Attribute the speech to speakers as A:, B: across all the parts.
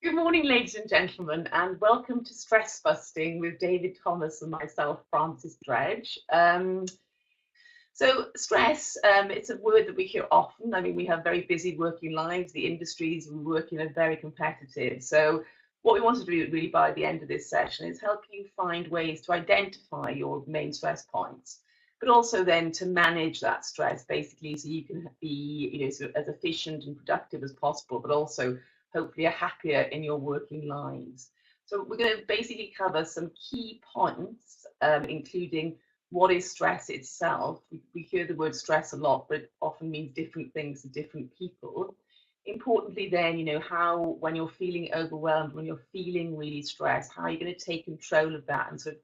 A: Good morning, ladies and gentlemen, and welcome to Stress Busting with David Thomas and myself, Frances Dredge. So stress, it's a word that we hear often. I mean, we have very busy working lives. The industries we work in are very competitive. So what we want to do really by the end of this session is help you find ways to identify your main stress points, but also then to manage that stress basically so you can be, sort of as efficient and productive as possible, but also hopefully are happier in your working lives. So we're going to basically cover some key points, including what is stress itself. We hear the word stress a lot, but it often means different things to different people. Importantly then, how when you're feeling overwhelmed, when you're feeling really stressed, how you're going to take control of that and sort of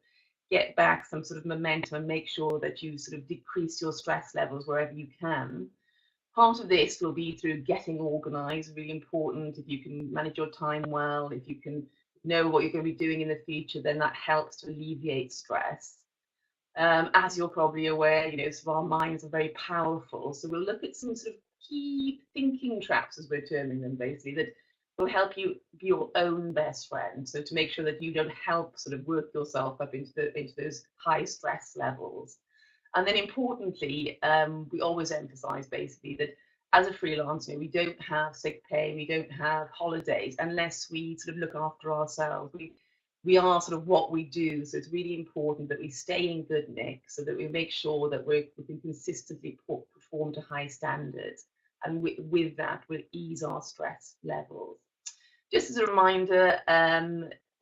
A: get back some sort of momentum and make sure that you sort of decrease your stress levels wherever you can. Part of this will be through getting organized, really important. If you can manage your time well, if you can know what you're going to be doing in the future, then that helps to alleviate stress. As you're probably aware, sort of our minds are very powerful. So we'll look at some sort of key thinking traps, as we're terming them, basically, that will help you be your own best friend. So to make sure that you don't help sort of work yourself up into those high stress levels. And then importantly, we always emphasize basically that as a freelancer, we don't have sick pay, we don't have holidays unless we sort of look after ourselves. We are sort of what we do. So it's really important that we stay in good nick so that we make sure that we can consistently perform to high standards. And with that, we'll ease our stress levels. Just as a reminder,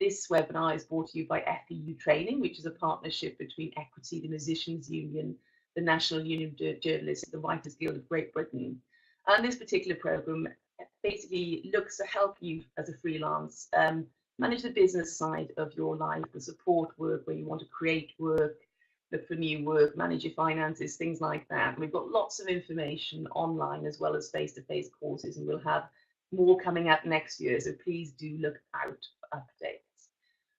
A: this webinar is brought to you by FEU Training, which is a partnership between Equity, the Musicians Union, the National Union of Journalists, the Writers Guild of Great Britain. And this particular program basically looks to help you as a freelance manage the business side of your life, the support work where you want to create work, look for new work, manage your finances, things like that. We've got lots of information online as well as face-to-face courses, and we'll have more coming up next year. So please do look out for updates.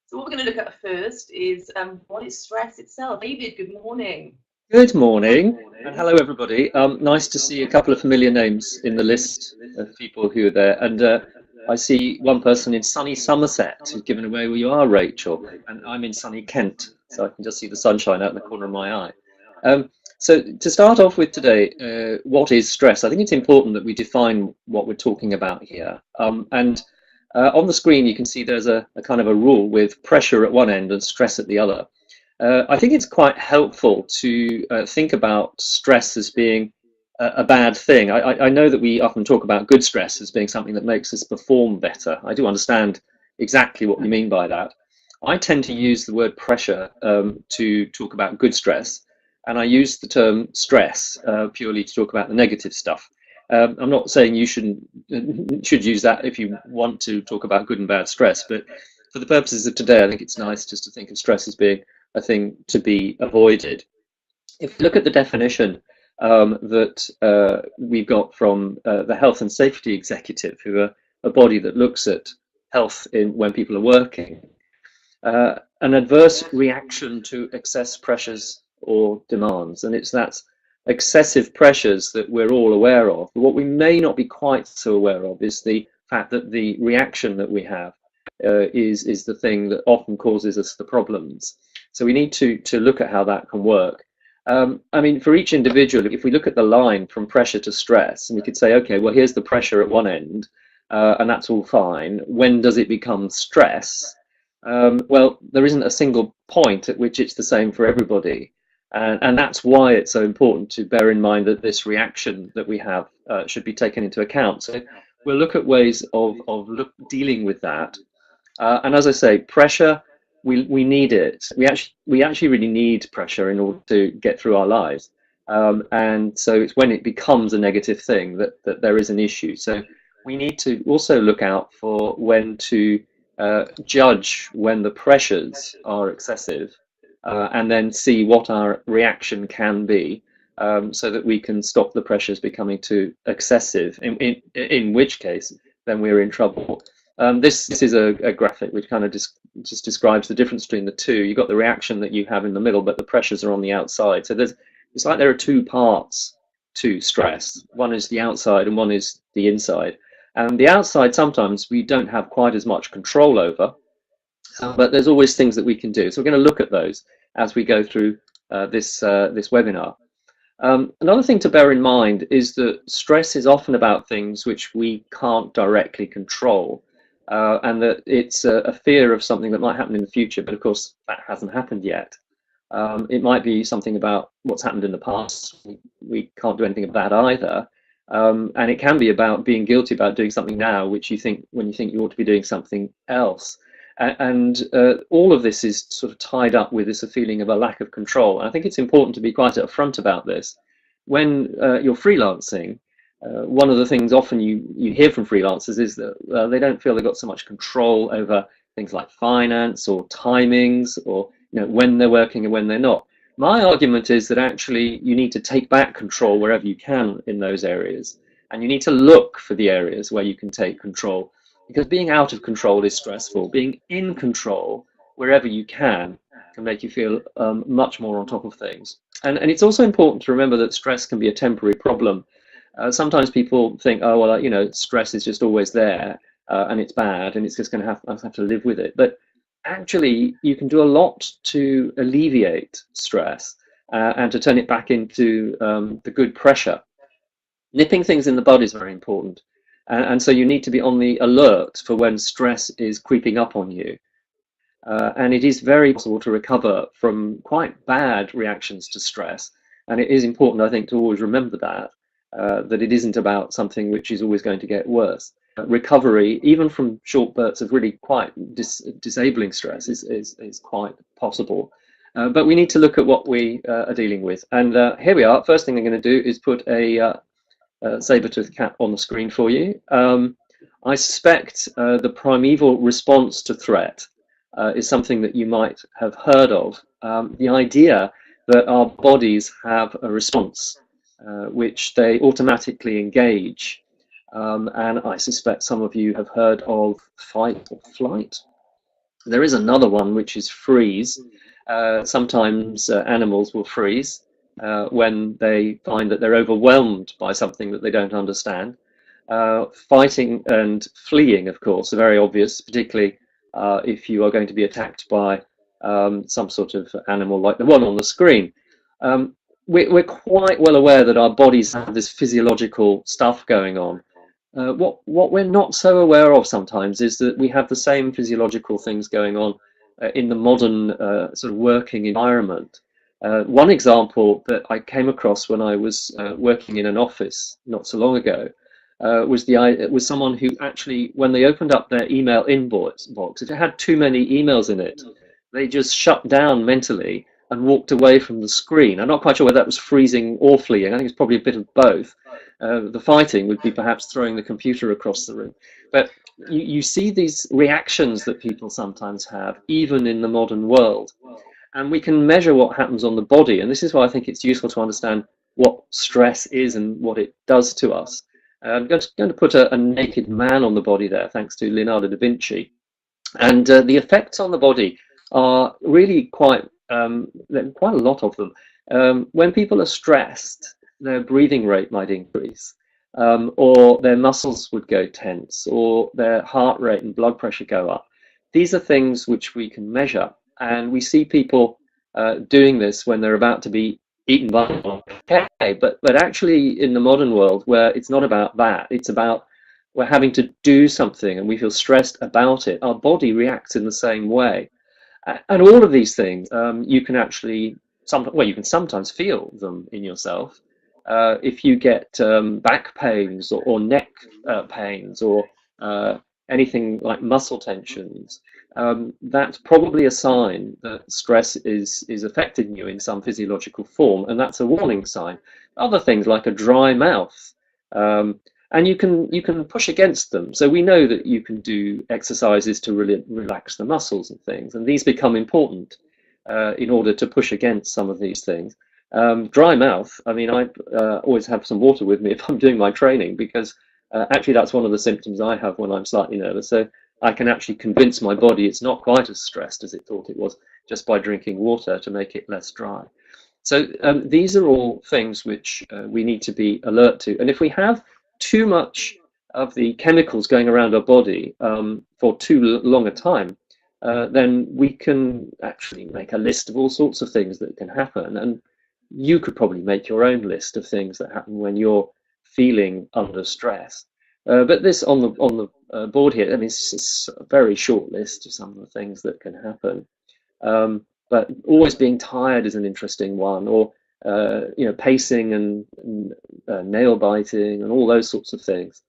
A: So what we're going to look at first is what is stress itself. David, good morning.
B: Good morning, and hello everybody. Nice to see a couple of familiar names in the list of people who are there, and I see one person in sunny Somerset who's given away where you are, Rachel, and I'm in sunny Kent, so I can just see the sunshine out in the corner of my eye. So to start off with today, what is stress? I think it's important that we define what we're talking about here. And on the screen you can see there's a kind of a rule with pressure at one end and stress at the other. I think it's quite helpful to think about stress as being a bad thing. I know that we often talk about good stress as being something that makes us perform better. I do understand exactly what you mean by that. I tend to use the word pressure to talk about good stress, and I use the term stress purely to talk about the negative stuff. I'm not saying you should use that if you want to talk about good and bad stress, but for the purposes of today, I think it's nice just to think of stress as being a thing to be avoided. If you look at the definition that we've got from the Health and Safety Executive, who are a body that looks at health when people are working, an adverse reaction to excess pressures or demands, and it's that excessive pressures that we're all aware of. But what we may not be quite so aware of is the fact that the reaction that we have is the thing that often causes us the problems. So we need to look at how that can work. I mean, for each individual, if we look at the line from pressure to stress, and we could say, okay, well, here's the pressure at one end, and that's all fine. When does it become stress? Well, there isn't a single point at which it's the same for everybody. And that's why it's so important to bear in mind that this reaction that we have should be taken into account. So we'll look at ways of dealing with that. And as I say, pressure, we need it. We actually really need pressure in order to get through our lives. And so it's when it becomes a negative thing that there is an issue. So we need to also look out for when to judge when the pressures are excessive, and then see what our reaction can be, so that we can stop the pressures becoming too excessive, in which case then we're in trouble. This is a graphic which kind of just describes the difference between the two. You've got the reaction that you have in the middle, but the pressures are on the outside. So it's like there are two parts to stress. One is the outside and one is the inside. And the outside sometimes we don't have quite as much control over, but there's always things that we can do. So we're going to look at those as we go through this webinar. Another thing to bear in mind is that stress is often about things which we can't directly control, and that it's a fear of something that might happen in the future, but of course that hasn't happened yet. It might be something about what's happened in the past. We can't do anything about that either. And it can be about being guilty about doing something now, which you think when you think you ought to be doing something else. And all of this is sort of tied up with this feeling of a lack of control. And I think it's important to be quite upfront about this. When you're freelancing, one of the things often you hear from freelancers is that they don't feel they've got so much control over things like finance or timings, or when they're working and when they're not. My argument is that actually you need to take back control wherever you can in those areas, and you need to look for the areas where you can take control, because being out of control is stressful. Being in control wherever you can make you feel much more on top of things. And it's also important to remember that stress can be a temporary problem. Sometimes people think, oh well, stress is just always there, and it's bad, and it's just going to have to live with it. But actually, you can do a lot to alleviate stress and to turn it back into the good pressure. Nipping things in the bud is very important. And so you need to be on the alert for when stress is creeping up on you. And it is very possible to recover from quite bad reactions to stress. And it is important, I think, to always remember that it isn't about something which is always going to get worse. Recovery, even from short bursts of really quite disabling stress, is quite possible. But we need to look at what we are dealing with. And here we are. First thing I'm going to do is put a saber-toothed cat on the screen for you. I suspect the primeval response to threat is something that you might have heard of. The idea that our bodies have a response which they automatically engage. And I suspect some of you have heard of fight or flight. There is another one which is freeze. Sometimes animals will freeze when they find that they're overwhelmed by something that they don't understand. Fighting and fleeing, of course, are very obvious, particularly if you are going to be attacked by some sort of animal like the one on the screen. We're quite well aware that our bodies have this physiological stuff going on. What we're not so aware of sometimes is that we have the same physiological things going on in the modern sort of working environment. One example that I came across when I was working in an office not so long ago was someone who actually, when they opened up their email inbox, if it had too many emails in it, they just shut down mentally and walked away from the screen. I'm not quite sure whether that was freezing or fleeing. I think it's probably a bit of both. The fighting would be perhaps throwing the computer across the room. But you see these reactions that people sometimes have, even in the modern world. And we can measure what happens on the body. And this is why I think it's useful to understand what stress is and what it does to us. I'm going to put a naked man on the body there, thanks to Leonardo da Vinci. And the effects on the body are really quite a lot of them. When people are stressed, their breathing rate might increase, or their muscles would go tense, or their heart rate and blood pressure go up. These are things which we can measure, and we see people doing this when they're about to be eaten by an okay, but actually in the modern world, where it's not about that, it's about we're having to do something and we feel stressed about it, our body reacts in the same way. And all of these things, you can actually, you can sometimes feel them in yourself. If you get back pains or neck pains or anything like muscle tensions, that's probably a sign that stress is affecting you in some physiological form, and that's a warning sign. Other things like a dry mouth, and you can push against them. So we know that you can do exercises to really relax the muscles and things, and these become important in order to push against some of these things. Dry mouth, I mean, I always have some water with me if I'm doing my training, because actually that's one of the symptoms I have when I'm slightly nervous. So I can actually convince my body it's not quite as stressed as it thought it was just by drinking water to make it less dry. So these are all things which we need to be alert to. And if we have too much of the chemicals going around our body for too long a time, then we can actually make a list of all sorts of things that can happen. And you could probably make your own list of things that happen when you're feeling under stress. But this on the board here, I mean, it's a very short list of some of the things that can happen. But always being tired is an interesting one, or pacing and nail biting and all those sorts of things.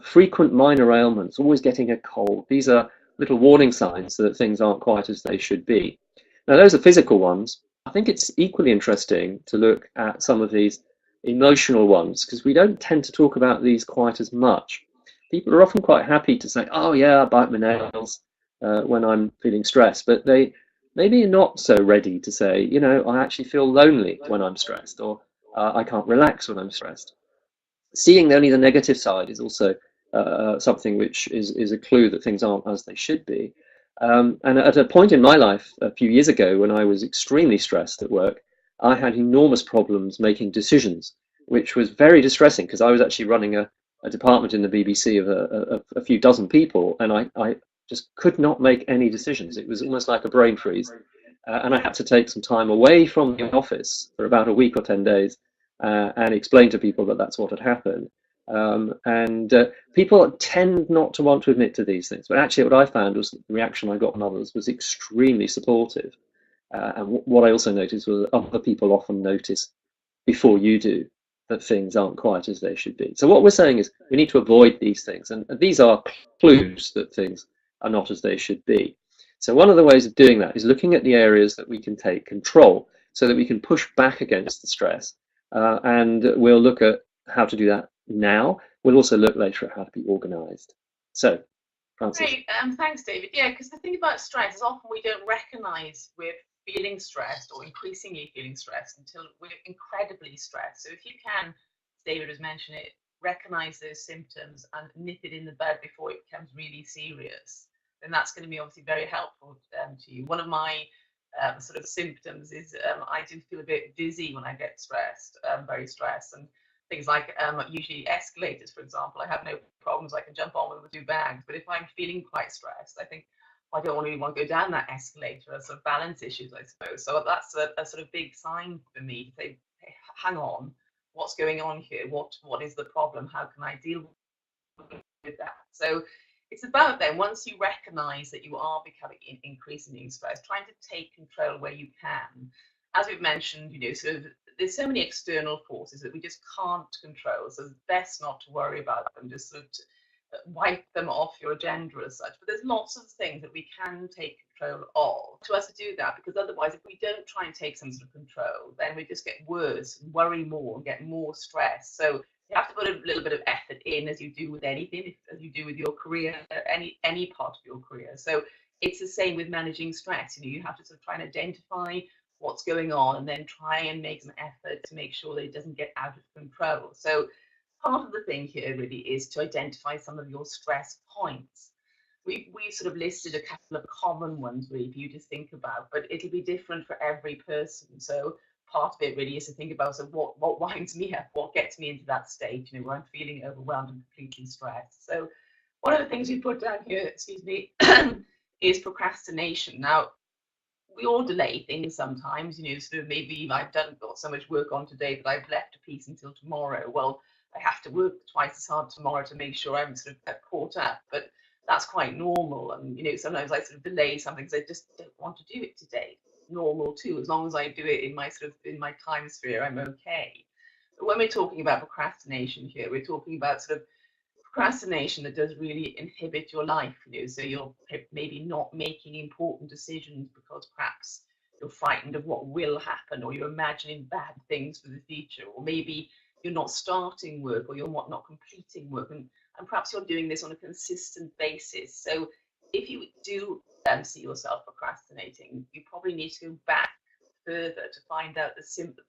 B: Frequent minor ailments, always getting a cold. These are little warning signs that things aren't quite as they should be. Now, those are physical ones. I think it's equally interesting to look at some of these emotional ones, because we don't tend to talk about these quite as much. People are often quite happy to say, oh yeah, I bite my nails when I'm feeling stressed, but they maybe not so ready to say, I actually feel lonely when I'm stressed, or I can't relax when I'm stressed. Seeing only the negative side is also something which is a clue that things aren't as they should be. And at a point in my life a few years ago, when I was extremely stressed at work, I had enormous problems making decisions, which was very distressing, because I was actually running a department in the BBC of a few dozen people, and I just could not make any decisions. It was almost like a brain freeze. And I had to take some time away from the office for about a week or 10 days and explain to people that that's what had happened. And people tend not to want to admit to these things, but actually what I found was the reaction I got from others was extremely supportive. And what I also noticed was that other people often notice before you do that things aren't quite as they should be. So what we're saying is we need to avoid these things, and these are clues that things are not as they should be. So one of the ways of doing that is looking at the areas that we can take control so that we can push back against the stress. And we'll look at how to do that now. We'll also look later at how to be organized. So, Francis.
A: Great, thanks, David. Yeah, because the thing about stress is often we don't recognize we're feeling stressed or increasingly feeling stressed until we're incredibly stressed. So if you can, as David has mentioned it, recognize those symptoms and nip it in the bud before it becomes really serious, then that's going to be obviously very helpful to you. One of my sort of symptoms is I do feel a bit dizzy when I get stressed, very stressed, and things like usually escalators, for example, I have no problems. I can jump on with the two bags. But if I'm feeling quite stressed, I think I don't really want to go down that escalator. Sort of balance issues, I suppose. So that's a sort of big sign for me to say, hey, hang on, what's going on here? What is the problem? How can I deal with that? So it's about then, once you recognize that you are becoming increasingly stressed, trying to take control where you can. As we've mentioned, sort of there's so many external forces that we just can't control. So it's best not to worry about them, just sort of wipe them off your agenda as such. But there's lots of things that we can take control of to us to do that, because otherwise, if we don't try and take some sort of control, then we just get worse, worry more, and get more stress. So you have to put a little bit of effort in, as you do with anything, as you do with your career, any part of your career. So it's the same with managing stress. You have to sort of try and identify what's going on and then try and make some effort to make sure that it doesn't get out of control. So part of the thing here really is to identify some of your stress points. We sort of listed a couple of common ones really for you to think about, but it'll be different for every person. So part of it really is to think about, so what winds me up, what gets me into that state, where I'm feeling overwhelmed and completely stressed. So one of the things we put down here, excuse me, is procrastination. Now, we all delay things sometimes, sort of maybe I've got so much work on today that I've left a piece until tomorrow. Well, I have to work twice as hard tomorrow to make sure I'm sort of caught up, but that's quite normal. And sometimes I sort of delay something because I just don't want to do it today. Normal too, as long as I do it in my time sphere, I'm okay. But when we're talking about procrastination here, we're talking about sort of procrastination that does really inhibit your life. So you're maybe not making important decisions because perhaps you're frightened of what will happen, or you're imagining bad things for the future, or maybe you're not starting work, or you're not completing work, and perhaps you're doing this on a consistent basis. So if you do see yourself procrastinating, you probably need to go back further to find out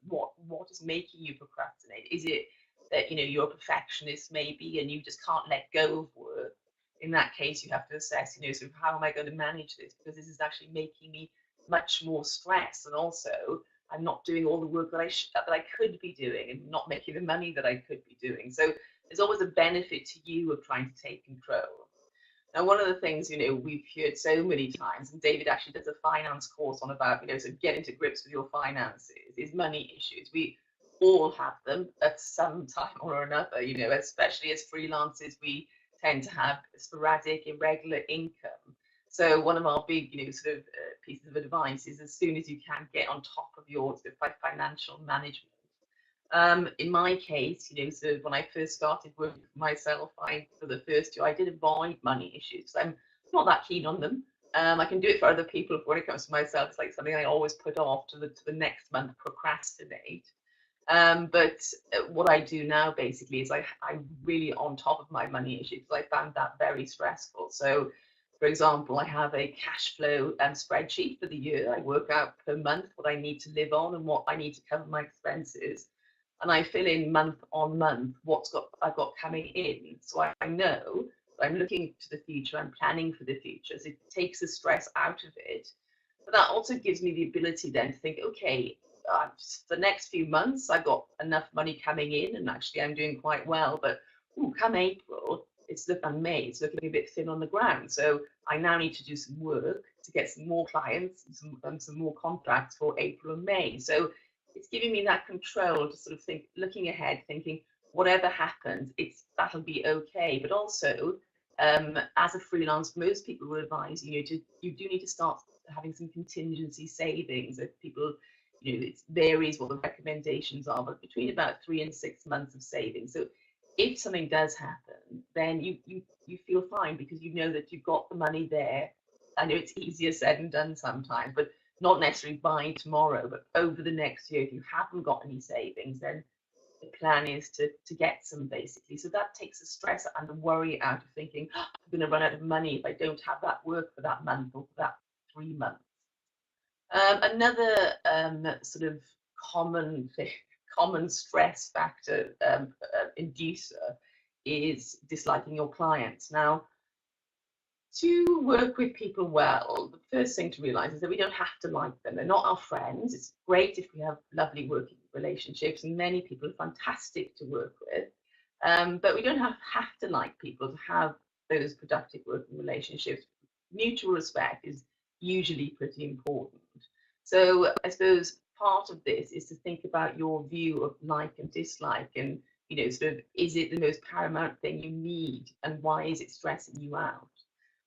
A: what is making you procrastinate. Is it that you're a perfectionist maybe, and you just can't let go of work? In that case, you have to assess, sort of, how am I going to manage this, because this is actually making me much more stressed, and also I'm not doing all the work that I could be doing, and not making the money that I could be doing. So there's always a benefit to you of trying to take control. Now, one of the things, we've heard so many times, and David actually does a finance course on about, so getting to grips with your finances, is money issues. We all have them at some time or another, especially as freelancers, we tend to have sporadic, irregular income. So one of our big, pieces of advice is as soon as you can get on top of your sort of financial management. In my case, sort of when I first started working for myself, for the first year, I did avoid money issues. I'm not that keen on them. I can do it for other people, but when it comes to myself, it's like something I always put off to the next month, procrastinate. But what I do now basically is I'm really on top of my money issues because I found that very stressful. So, for example, I have a cash flow spreadsheet for the year. I work out per month what I need to live on and what I need to cover my expenses. And I fill in month on month I've got coming in. So I know I'm looking to the future, I'm planning for the future. So it takes the stress out of it. But that also gives me the ability then to think, okay, the next few months I've got enough money coming in and actually I'm doing quite well. But come April, and May, it's looking a bit thin on the ground. So I now need to do some work to get some more clients and some more contracts for April and May. So it's giving me that control to sort of think, looking ahead, thinking whatever happens, that'll be okay. But also, as a freelance, most people will advise you do need to start having some contingency savings. If people, it varies what the recommendations are, but between about 3 and 6 months of savings. So if something does happen, then you feel fine because you know that you've got the money there. I know it's easier said than done sometimes, but not necessarily by tomorrow, but over the next year. If you haven't got any savings, then the plan is to get some, basically. So that takes the stress and the worry out of thinking, oh, I'm going to run out of money if I don't have that work for that month or for that 3 months. Another sort of common stress factor inducer is disliking your clients. Now, to work with people well, the first thing to realize is that we don't have to like them. They're not our friends. It's great if we have lovely working relationships, and many people are fantastic to work with. But we don't have to like people to have those productive working relationships. Mutual respect is usually pretty important. So I suppose part of this is to think about your view of like and dislike, and sort of, is it the most paramount thing you need, and why is it stressing you out?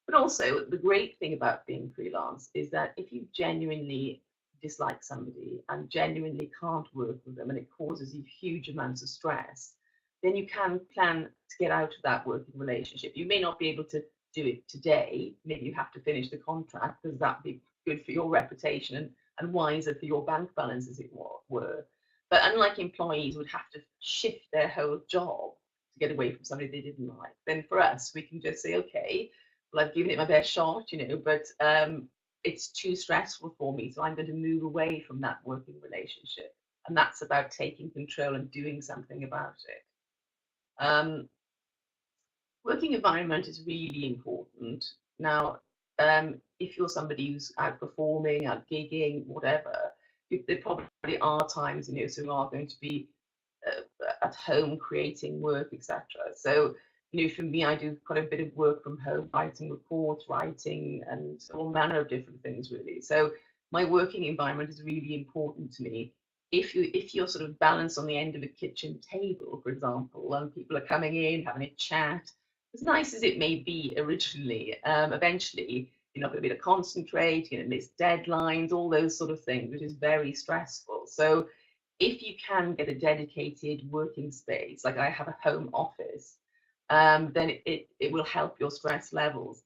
A: But also, the great thing about being freelance is that if you genuinely dislike somebody and genuinely can't work with them and it causes you huge amounts of stress, then you can plan to get out of that working relationship. You may not be able to do it today. Maybe you have to finish the contract because that would be good for your reputation and wiser for your bank balance, as it were. But unlike employees would have to shift their whole job to get away from somebody they didn't like, then for us, we can just say, okay, well, I've given it my best shot, but it's too stressful for me, so I'm going to move away from that working relationship. And that's about taking control and doing something about it. Working environment is really important. Now, if you're somebody who's outperforming, out gigging, whatever, there probably are times, so you are going to be at home creating work, etc. So, for me, I do quite a bit of work from home, writing reports, writing, and all manner of different things, really. So my working environment is really important to me. If you're sort of balanced on the end of a kitchen table, for example, and people are coming in, having a chat, as nice as it may be originally, eventually you're not going to be able to concentrate, you're going to miss deadlines, all those sort of things, which is very stressful. So if you can get a dedicated working space, like I have a home office, then it will help your stress levels.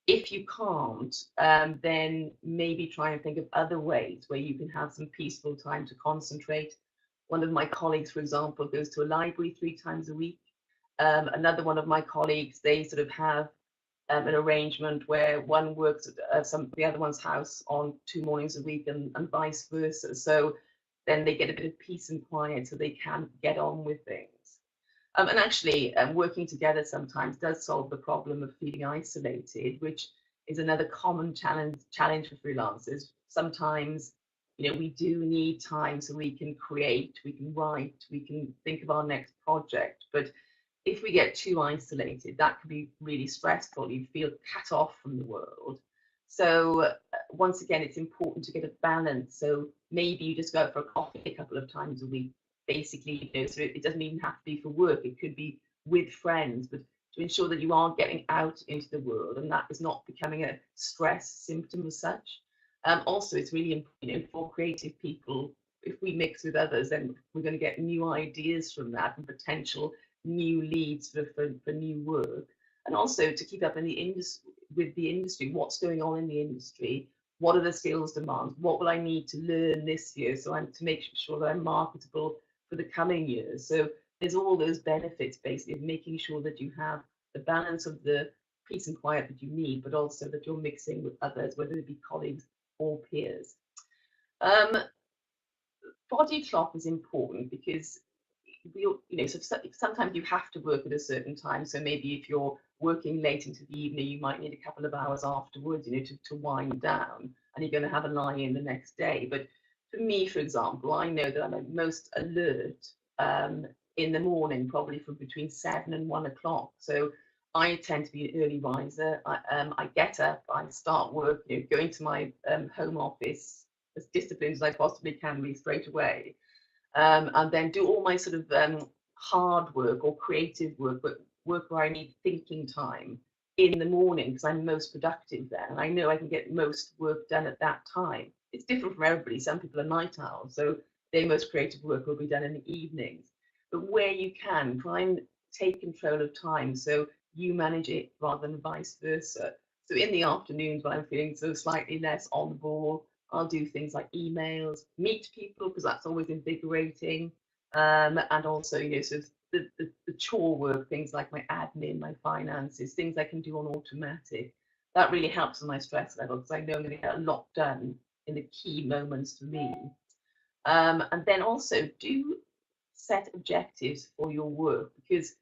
A: If you can't, then maybe try and think of other ways where you can have some peaceful time to concentrate. One of my colleagues, for example, goes to a library 3 times a week. Another one of my colleagues, they sort of have an arrangement where one works at the other one's house on 2 mornings a week, and vice versa. So then they get a bit of peace and quiet so they can get on with things. And actually, working together sometimes does solve the problem of feeling isolated, which is another common challenge for freelancers. Sometimes, we do need time so we can create, we can write, we can think of our next project. But if we get too isolated, that can be really stressful. You feel cut off from the world. So once again, it's important to get a balance. So maybe you just go out for a coffee a couple of times a week, basically, so it doesn't even have to be for work. It could be with friends, but to ensure that you are getting out into the world and that is not becoming a stress symptom as such. Also, it's really important, for creative people, if we mix with others, then we're going to get new ideas from that and potential new leads for new work. And also to keep up in the industry, with the industry, what's going on in the industry, what are the skills demands, what will I need to learn this year, so I'm to make sure that I'm marketable for the coming years. So there's all those benefits basically of making sure that you have the balance of the peace and quiet that you need, but also that you're mixing with others, whether it be colleagues or peers. Body clock is important because so sometimes you have to work at a certain time. So maybe if you're working late into the evening, you might need a couple of hours afterwards, to wind down, and you're going to have a lie in the next day. But for me, for example, I know that I'm most alert in the morning, probably from between 7 and 1 o'clock. So I tend to be an early riser. I get up, I start work, going to my home office as disciplined as I possibly can be straight away. And then do all my sort of hard work or creative work, but work where I need thinking time in the morning because I'm most productive then. And I know I can get most work done at that time. It's different from everybody. Some people are night owls, so their most creative work will be done in the evenings. But where you can, try and take control of time so you manage it rather than vice versa. So in the afternoons when I'm feeling so slightly less on the ball, I'll do things like emails, meet people, because that's always invigorating. And also, sort of the chore work, things like my admin, my finances, things I can do on automatic. That really helps with my stress level because I know I'm going to get a lot done in the key moments for me. And then also do set objectives for your work, because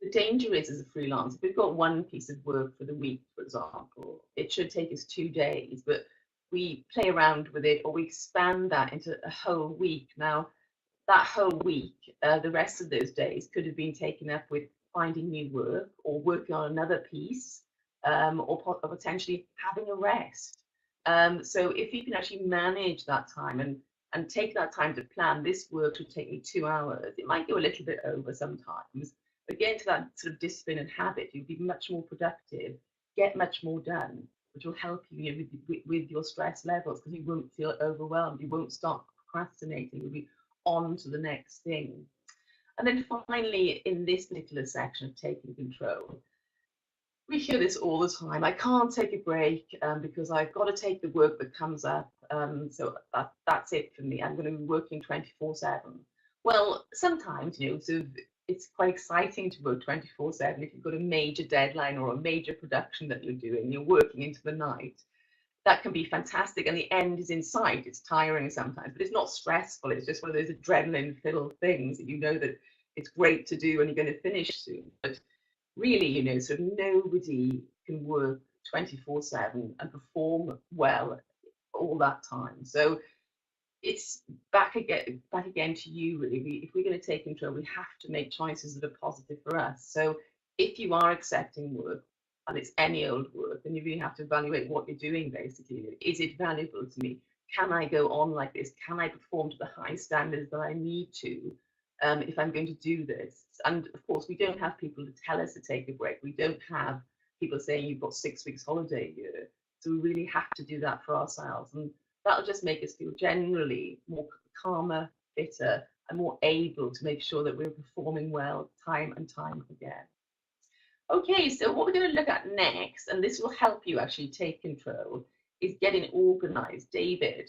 A: the danger is, as a freelancer, if we've got one piece of work for the week, for example, it should take us 2 days, but we play around with it or we expand that into a whole week. Now, that whole week, the rest of those days could have been taken up with finding new work or working on another piece, or potentially having a rest. So if you can actually manage that time and take that time to plan, this work should take me 2 hours. It might go a little bit over sometimes, but get into that sort of discipline and habit, you'll be much more productive, get much more done, which will help you, with your stress levels, because you won't feel overwhelmed, you won't start procrastinating, you'll be on to the next thing. And then finally, in this particular section of taking control, we hear this all the time. I can't take a break because I've got to take the work that comes up. So that's it for me. I'm going to be working 24/7. Well, sometimes, sort of, it's quite exciting to work 24/7 if you've got a major deadline or a major production that you're doing. You're working into the night. That can be fantastic, and the end is in sight. It's tiring sometimes, but it's not stressful. It's just one of those adrenaline-filled things that that it's great to do and you're going to finish soon. But really, sort of nobody can work 24/7 and perform well all that time. So it's back again to you, really. If we're going to take control, we have to make choices that are positive for us. So if you are accepting work, and it's any old work, then you really have to evaluate what you're doing, basically. Is it valuable to me? Can I go on like this? Can I perform to the high standards that I need to, if I'm going to do this? And of course, we don't have people to tell us to take a break. We don't have people saying you've got 6 weeks holiday a year. So we really have to do that for ourselves. And that'll just make us feel generally more calmer, fitter, and more able to make sure that we're performing well time and time again. Okay, so what we're going to look at next, and this will help you actually take control, is getting organized. David.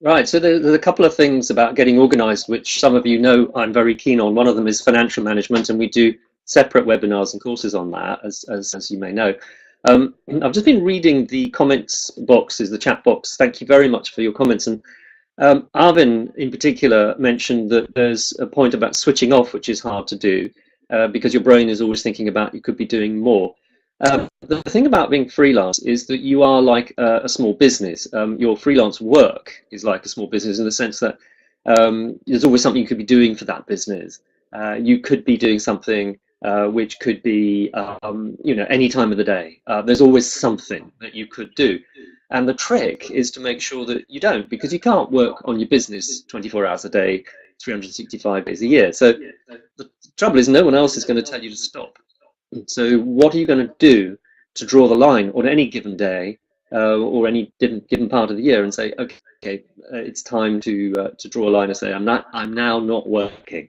B: Right, so there's a couple of things about getting organized, which some of you know I'm very keen on. One of them is financial management, and we do separate webinars and courses on that, as you may know. I've just been reading the comments boxes, the chat box. Thank you very much for your comments. And Arvin, in particular, mentioned that there's a point about switching off, which is hard to do because your brain is always thinking about you could be doing more. The thing about being freelance is that you are like a small business. Your freelance work is like a small business in the sense that there's always something you could be doing for that business. You could be doing something which could be, any time of the day. There's always something that you could do. And the trick is to make sure that you don't, because you can't work on your business 24 hours a day, 365 days a year. So the trouble is no one else is going to tell you to stop. So what are you going to do to draw the line on any given day or any given part of the year and say, okay, it's time to draw a line and say, I'm now not working.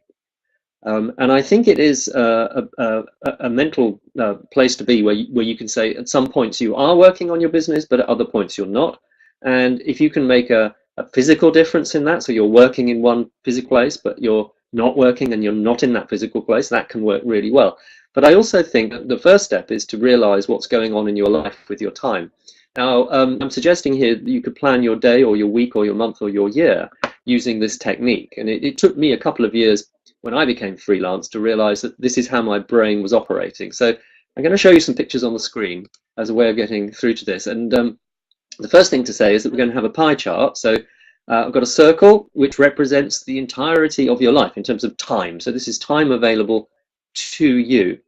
B: And I think it is a mental place to be where you can say at some points you are working on your business, but at other points you're not. And if you can make a physical difference in that, so you're working in one physical place, but you're not working and you're not in that physical place, that can work really well. But I also think that the first step is to realize what's going on in your life with your time. Now, I'm suggesting here that you could plan your day or your week or your month or your year using this technique. And it took me a couple of years when I became freelance to realize that this is how my brain was operating. So I'm going to show you some pictures on the screen as a way of getting through to this. And the first thing to say is that we're going to have a pie chart. So I've got a circle which represents the entirety of your life in terms of time. So this is time available to you.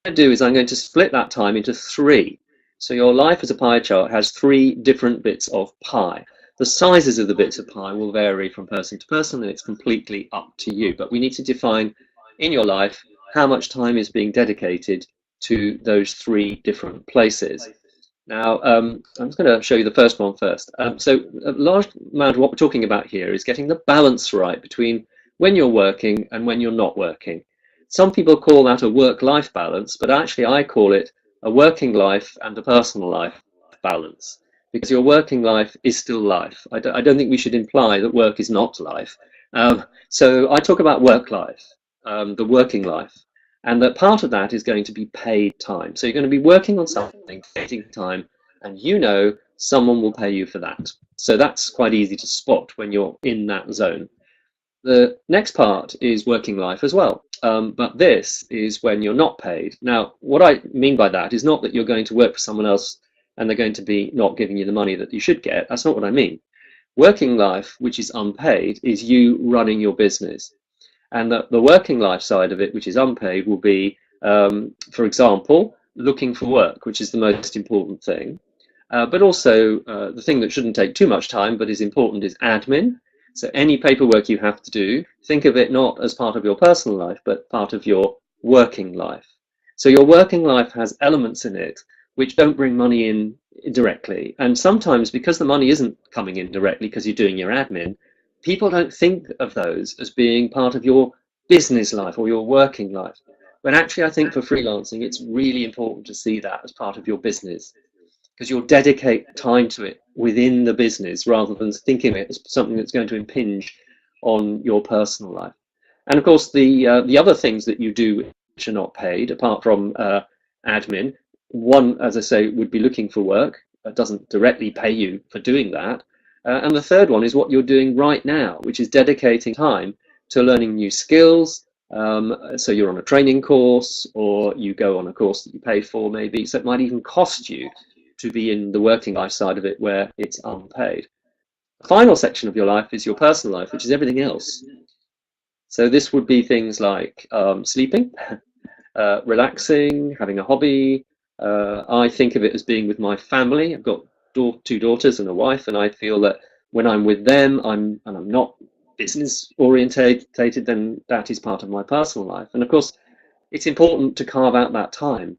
B: What I'm going to do is I'm going to split that time into 3. So your life as a pie chart has 3 different bits of pie. The sizes of the bits of pie will vary from person to person, and it's completely up to you. But we need to define in your life how much time is being dedicated to those 3 different places. Now, I'm just going to show you the first one first. So a large amount of what we're talking about here is getting the balance right between when you're working and when you're not working. Some people call that a work-life balance, but actually I call it a working life and a personal life balance. Because your working life is still life. I don't think we should imply that work is not life. So I talk about work life, the working life, and that part of that is going to be paid time. So you're going to be working on something, taking time, and someone will pay you for that. So that's quite easy to spot when you're in that zone. The next part is working life as well, but this is when you're not paid. Now, what I mean by that is not that you're going to work for someone else and they're going to be not giving you the money that you should get. That's not what I mean. Working life, which is unpaid, is you running your business. And the working life side of it, which is unpaid, will be, for example, looking for work, which is the most important thing. But also the thing that shouldn't take too much time but is important is admin. So any paperwork you have to do, think of it not as part of your personal life, but part of your working life. So your working life has elements in it which don't bring money in directly. And sometimes because the money isn't coming in directly because you're doing your admin, people don't think of those as being part of your business life or your working life. But actually, I think for freelancing, it's really important to see that as part of your business, because you'll dedicate time to it within the business rather than thinking of it as something that's going to impinge on your personal life. And of course, the other things that you do which are not paid, apart from admin, one, as I say, would be looking for work. That doesn't directly pay you for doing that. And the third one is what you're doing right now, which is dedicating time to learning new skills. So you're on a training course, or you go on a course that you pay for maybe. So it might even cost you to be in the working life side of it where it's unpaid. The final section of your life is your personal life, which is everything else. So this would be things like sleeping, relaxing, having a hobby. I think of it as being with my family. I've got 2 daughters and a wife, and I feel that when I'm with them, I'm not business orientated, then that is part of my personal life. And of course, it's important to carve out that time.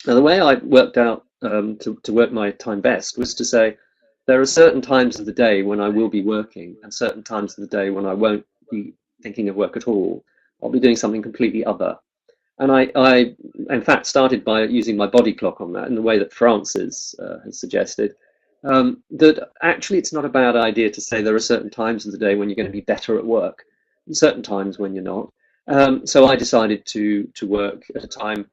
B: Now, the way I worked out to work my time best was to say there are certain times of the day when I will be working and certain times of the day when I won't be thinking of work at all. I'll be doing something completely other. And I in fact, started by using my body clock on that in the way that Francis has suggested. That actually it's not a bad idea to say there are certain times of the day when you're going to be better at work and certain times when you're not. So I decided to work at a time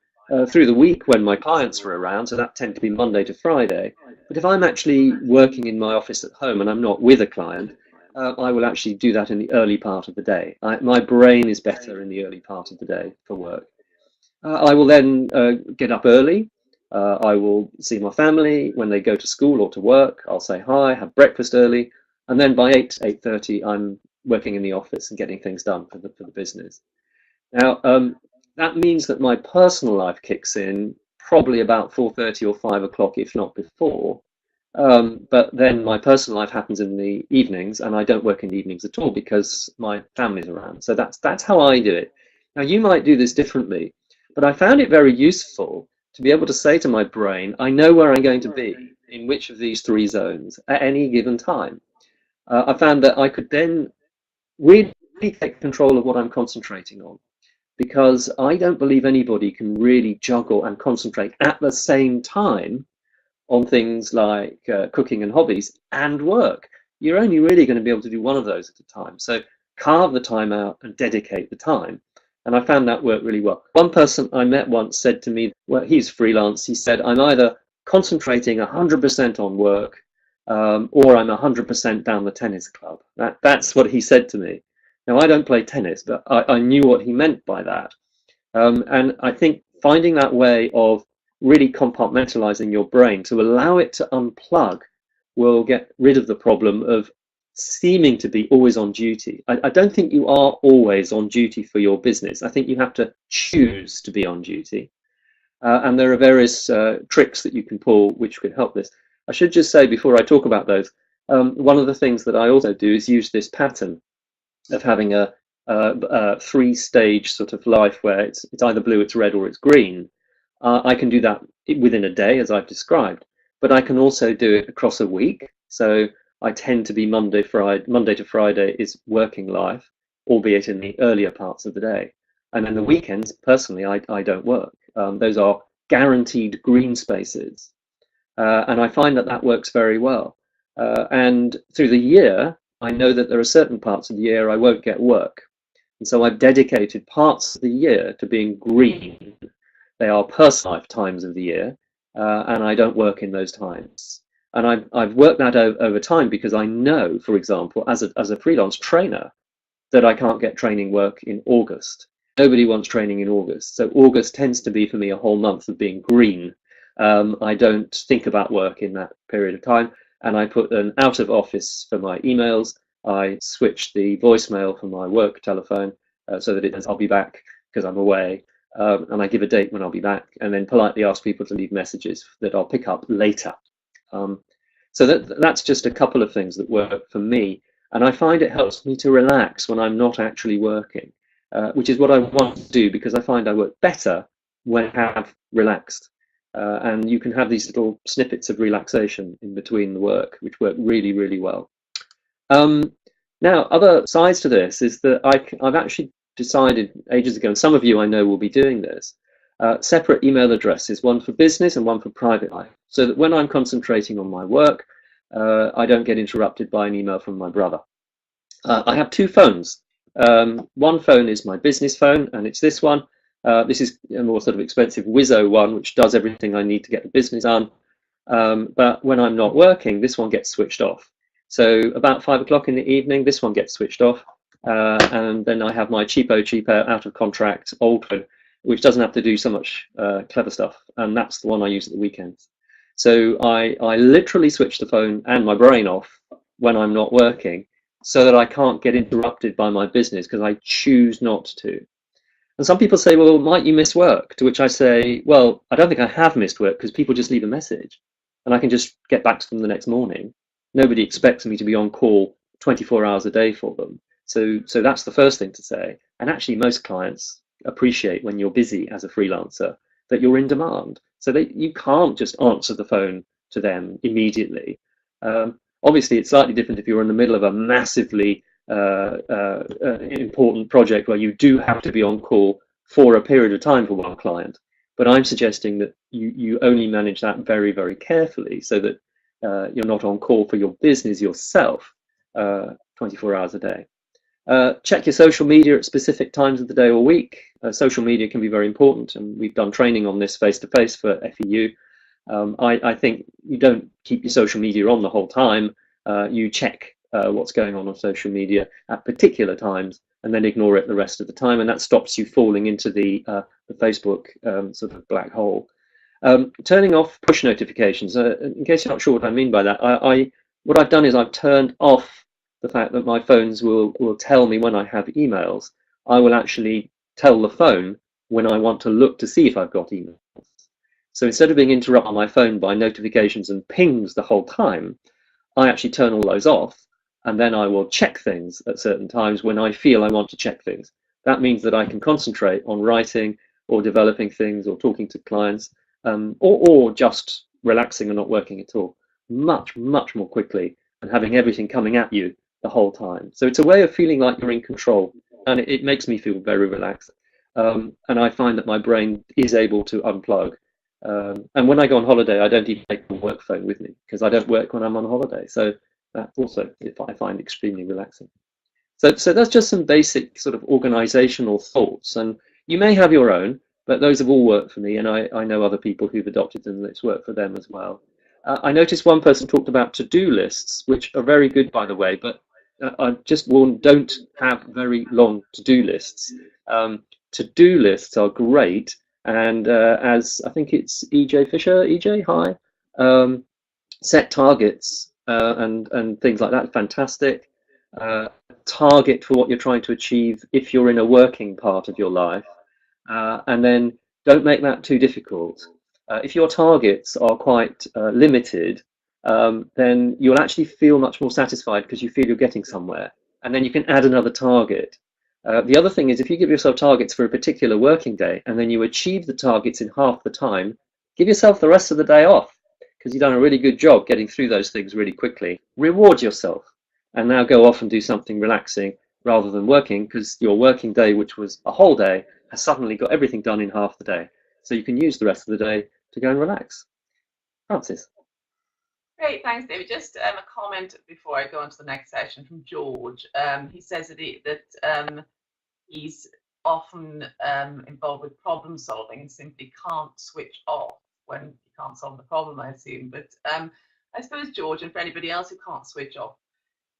B: through the week when my clients were around, so that tended to be Monday to Friday. But if I'm actually working in my office at home and I'm not with a client, I will actually do that in the early part of the day. My brain is better in the early part of the day for work. I will then get up early. I will see my family when they go to school or to work. I'll say hi, have breakfast early, and then by 8:30, I'm working in the office and getting things done for the business. Now, that means that my personal life kicks in probably about 4:30 or 5 o'clock, if not before. But then my personal life happens in the evenings, and I don't work in the evenings at all because my family's around. So that's how I do it. Now, you might do this differently, but I found it very useful to be able to say to my brain, I know where I'm going to be in which of these three zones at any given time. I found that I could then really take control of what I'm concentrating on, because I don't believe anybody can really juggle and concentrate at the same time on things like cooking and hobbies and work. You're only really going to be able to do one of those at a time. So carve the time out and dedicate the time. And I found that worked really well. One person I met once said to me, well, he's freelance. He said, I'm either concentrating 100% on work or I'm 100% down the tennis club. That's what he said to me. Now, I don't play tennis, but I knew what he meant by that. And I think finding that way of really compartmentalizing your brain to allow it to unplug will get rid of the problem of seeming to be always on duty. I don't think you are always on duty for your business. I think you have to choose to be on duty. And there are various tricks that you can pull which could help this. I should just say before I talk about those, one of the things that I also do is use this pattern of having a three-stage sort of life where it's either blue, it's red, or it's green. I can do that within a day, as I've described, but I can also do it across a week. So I tend to be Monday to Friday is working life, albeit in the earlier parts of the day. And then the weekends, personally, I don't work. Those are guaranteed green spaces. And I find that that works very well. And through the year, I know that there are certain parts of the year I won't get work. And so I've dedicated parts of the year to being green. They are personal life times of the year, and I don't work in those times. And I've worked that over time because I know, for example, as a freelance trainer, that I can't get training work in August. Nobody wants training in August. So August tends to be for me a whole month of being green. I don't think about work in that period of time. And I put an out of office for my emails. I switch the voicemail for my work telephone so that it says I'll be back because I'm away. And I give a date when I'll be back, and then politely ask people to leave messages that I'll pick up later. So that's just a couple of things that work for me. And I find it helps me to relax when I'm not actually working, which is what I want to do, because I find I work better when I have relaxed. And you can have these little snippets of relaxation in between the work, which work really, really well. Now, other sides to this is that I've actually decided ages ago, and some of you I know will be doing this, separate email addresses, one for business and one for private life, so that when I'm concentrating on my work, I don't get interrupted by an email from my brother. I have two phones. One phone is my business phone, and it's this one. This is a more sort of expensive Wizzo one, which does everything I need to get the business done. But when I'm not working, this one gets switched off. So about 5 o'clock in the evening, this one gets switched off. And then I have my cheaper, out of contract old phone, which doesn't have to do so much clever stuff. And that's the one I use at the weekends. So I literally switch the phone and my brain off when I'm not working, so that I can't get interrupted by my business, because I choose not to. And some people say, well, might you miss work? To which I say, well, I don't think I have missed work, because people just leave a message and I can just get back to them the next morning. Nobody expects me to be on call 24 hours a day for them. So that's the first thing to say. And actually, most clients appreciate when you're busy as a freelancer that you're in demand. So you can't just answer the phone to them immediately. Obviously, it's slightly different if you're in the middle of a massively important project where you do have to be on call for a period of time for one client. But I'm suggesting that you only manage that very, very carefully, so that you're not on call for your business yourself 24 hours a day. Check your social media at specific times of the day or week. Social media can be very important, and we've done training on this face-to-face for FEU. I think you don't keep your social media on the whole time. You check what's going on social media at particular times, and then ignore it the rest of the time, and that stops you falling into the Facebook sort of black hole. Turning off push notifications. In case you're not sure what I mean by that, what I've done is I've turned off the fact that my phones will tell me when I have emails. I will actually tell the phone when I want to look to see if I've got emails. So instead of being interrupted on my phone by notifications and pings the whole time, I actually turn all those off, and then I will check things at certain times when I feel I want to check things. That means that I can concentrate on writing or developing things or talking to clients, or just relaxing and not working at all, much, much more quickly and having everything coming at you the whole time. So it's a way of feeling like you're in control, and it makes me feel very relaxed. And I find that my brain is able to unplug. And when I go on holiday, I don't even take my work phone with me because I don't work when I'm on holiday. So that's also I find extremely relaxing. So that's just some basic sort of organizational thoughts. And you may have your own, but those have all worked for me. And I know other people who've adopted them, and it's worked for them as well. I noticed one person talked about to-do lists, which are very good, by the way, but I just warn, don't have very long to-do lists. To-do lists are great, and as I think it's EJ Fisher, EJ, hi, set targets and things like that, fantastic. Target for what you're trying to achieve if you're in a working part of your life, and then don't make that too difficult. If your targets are quite limited, then you'll actually feel much more satisfied because you feel you're getting somewhere, and then you can add another target. The other thing is, if you give yourself targets for a particular working day and then you achieve the targets in half the time, give yourself the rest of the day off because you've done a really good job getting through those things really quickly. Reward yourself and now go off and do something relaxing rather than working, because your working day, which was a whole day, has suddenly got everything done in half the day. So you can use the rest of the day to go and relax. Francis.
A: Great, thanks, David. Just a comment before I go on to the next session from George. He says that he's often involved with problem solving and simply can't switch off when he can't solve the problem, I assume. But I suppose, George, and for anybody else who can't switch off,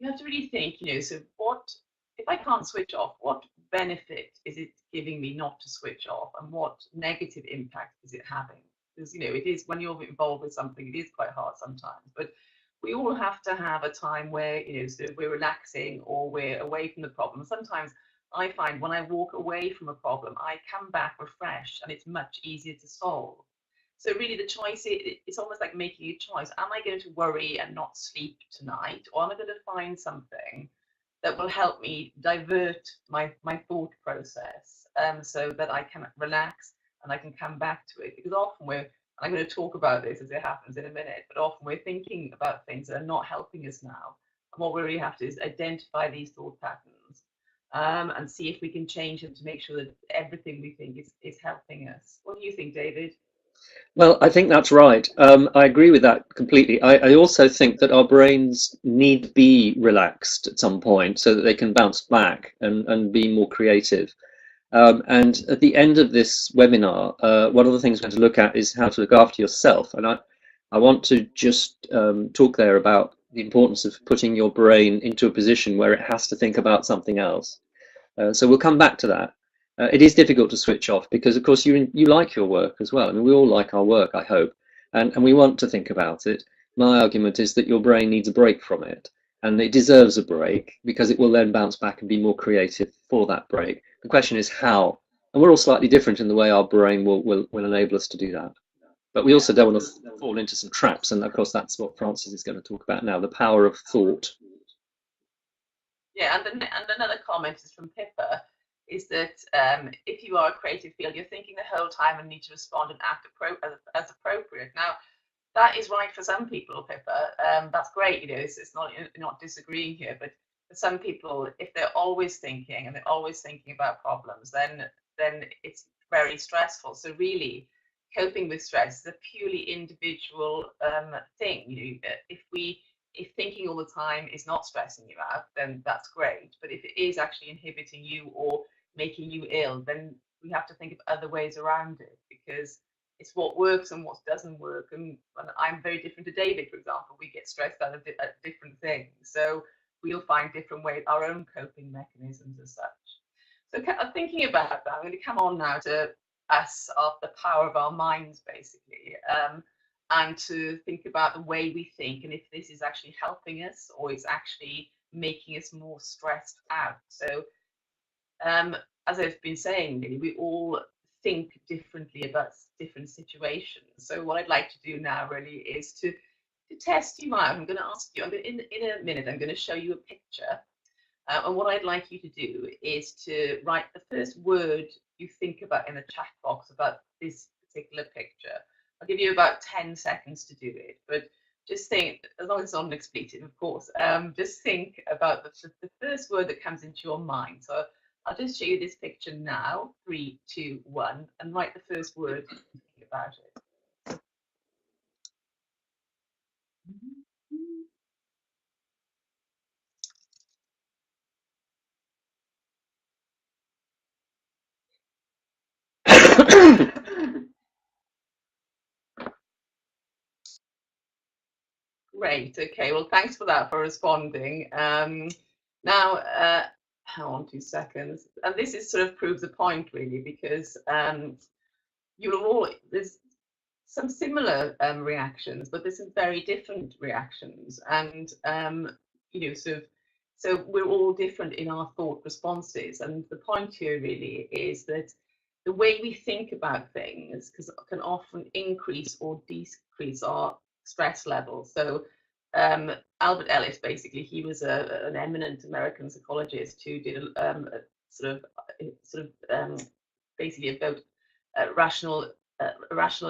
A: you have to really think, so what, if I can't switch off, what benefit is it giving me not to switch off, and what negative impact is it having? Because, it is, when you're involved with something, it is quite hard sometimes, but we all have to have a time where, so we're relaxing or we're away from the problem. Sometimes I find when I walk away from a problem, I come back refreshed and it's much easier to solve. So really the choice, it's almost like making a choice. Am I going to worry and not sleep tonight, or am I going to find something that will help me divert my thought process, so that I can relax and I can come back to it? Because often I'm going to talk about this as it happens in a minute, but often we're thinking about things that are not helping us now. And what we really have to do is identify these thought patterns, and see if we can change them to make sure that everything we think is helping us. What do you think, David?
B: Well, I think that's right. I agree with that completely. I also think that our brains need to be relaxed at some point so that they can bounce back and be more creative. And at the end of this webinar, one of the things we're going to look at is how to look after yourself. And I want to just talk there about the importance of putting your brain into a position where it has to think about something else. So we'll come back to that. It is difficult to switch off because, of course, you like your work as well. I mean, we all like our work, I hope, and we want to think about it. My argument is that your brain needs a break from it, and it deserves a break because it will then bounce back and be more creative for that break. The question is how, and we're all slightly different in the way our brain will enable us to do that. But we also don't want to fall into some traps, and of course that's what Francis is going to talk about now, the power of thought.
A: Yeah, and another comment is from Pippa, is that if you are a creative field, you're thinking the whole time and need to respond and act as appropriate. Now, that is right for some people, Pippa. That's great, it's not, you're not disagreeing here, but for some people, if they're always thinking and they're always thinking about problems, then it's very stressful. So really, coping with stress is a purely individual thing. If thinking all the time is not stressing you out, then that's great. But if it is actually inhibiting you or making you ill, then we have to think of other ways around it, because it's what works and what doesn't work. And I'm very different to David, for example. We get stressed out at different things. So we'll find different ways, our own coping mechanisms as such. So thinking about that, I'm going to come on now to us, of the power of our minds, basically. And to think about the way we think and if this is actually helping us or it's actually making us more stressed out. So as I've been saying, really, we all think differently about different situations. So what I'd like to do now really is to test you out. I'm going to ask you, in a minute, I'm going to show you a picture. And what I'd like you to do is to write the first word you think about in the chat box about this particular picture. I'll give you about 10 seconds to do it, but just think, as long as it's not an expletive, of course, just think about the first word that comes into your mind. So I'll just show you this picture now, 3, 2, 1, and write the first word you think about it. Great. Okay. Well, thanks for that, for responding. Now, hang on 2 seconds. And this is sort of proves the point, really, because you'll all, there's some similar reactions, but there's some very different reactions. And, you know, sort of, so we're all different in our thought responses. And the point here really is that the way we think about things can often increase or decrease our stress levels. So Albert Ellis, basically, he was an eminent American psychologist who did a basically about rational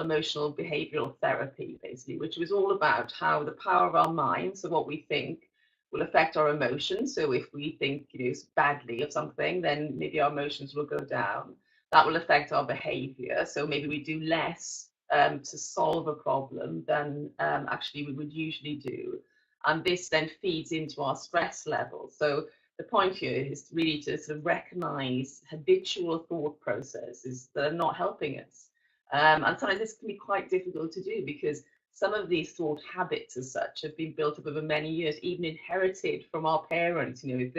A: emotional behavioral therapy, basically, which was all about how the power of our mind, so what we think, will affect our emotions. So if we think, you know, badly of something, then maybe our emotions will go down. That will affect our behavior. So maybe we do less to solve a problem than actually we would usually do. And this then feeds into our stress level. So the point here is really to sort of recognize habitual thought processes that are not helping us. And sometimes this can be quite difficult to do because some of these thought habits as such have been built up over many years, even inherited from our parents. You know,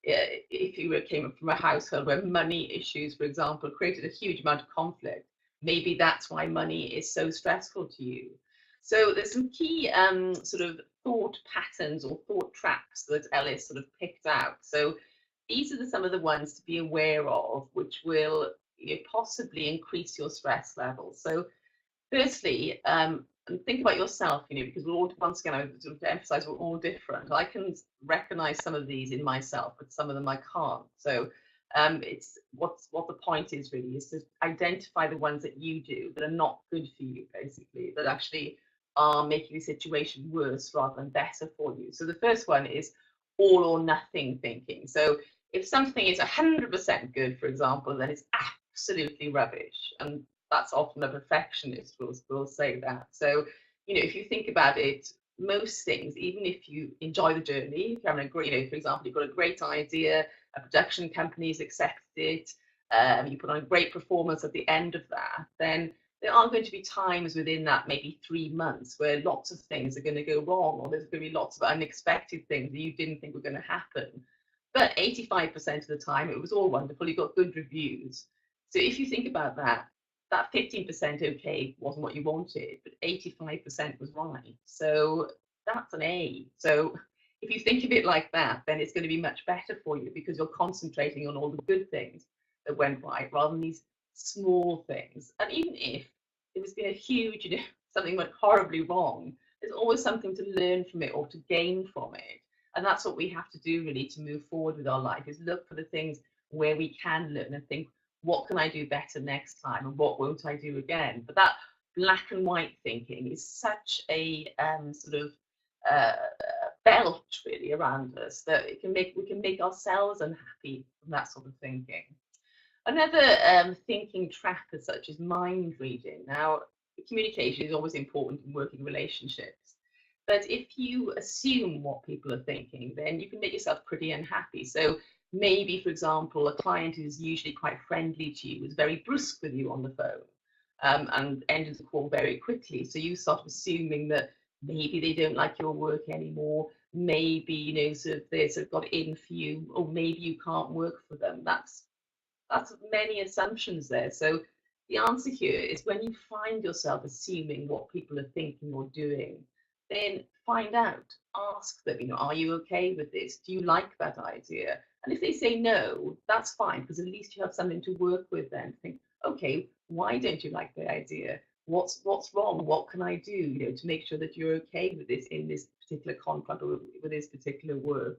A: if you came from a household where money issues, for example, created a huge amount of conflict, maybe that's why money is so stressful to you. So there's some key sort of thought patterns or thought traps that Ellis sort of picked out. So these are some of the ones to be aware of, which will, you know, possibly increase your stress levels. So firstly, think about yourself, you know, because we're all, once again, I sort of to emphasize, we're all different. I can recognize some of these in myself, but some of them I can't. So it's what the point is really is to identify the ones that you do that are not good for you, basically, that actually are making the situation worse rather than better for you. So the first one is all or nothing thinking. So if something is 100% good, for example, then it's absolutely rubbish. And that's often a perfectionist will say that. So, you know, if you think about it, most things, even if you enjoy the journey, if you're having a great, you know, for example, you've got a great idea, a production company's accepted it, you put on a great performance at the end of that, then there are going to be times within that maybe 3 months where lots of things are going to go wrong, or there's going to be lots of unexpected things that you didn't think were going to happen. But 85% of the time, it was all wonderful. You got good reviews. So if you think about that, that 15% okay wasn't what you wanted, but 85% was right. So that's an A. So if you think of it like that, then it's going to be much better for you because you're concentrating on all the good things that went right rather than these small things. And even if it was been a huge, you know, something went horribly wrong, there's always something to learn from it or to gain from it. And that's what we have to do really to move forward with our life, is look for the things where we can learn and think, what can I do better next time and what won't I do again? But that black and white thinking is such a sort of belt really around us that we can make ourselves unhappy from that sort of thinking. Another thinking trap as such is mind reading. Now, communication is always important in working relationships. But if you assume what people are thinking, then you can make yourself pretty unhappy. So maybe, for example, a client who's usually quite friendly to you was very brusque with you on the phone and ended the call very quickly. So you start assuming that maybe they don't like your work anymore. Maybe, you know, sort of they sort of got in for you, or maybe you can't work for them. That's many assumptions there. So the answer here is when you find yourself assuming what people are thinking or doing, then find out, ask them, are you okay with this? Do you like that idea? And if they say no, that's fine, because at least you have something to work with then. Think, okay, why don't you like the idea? What's wrong? What can I do, to make sure that you're okay with this in this particular contract or with this particular work?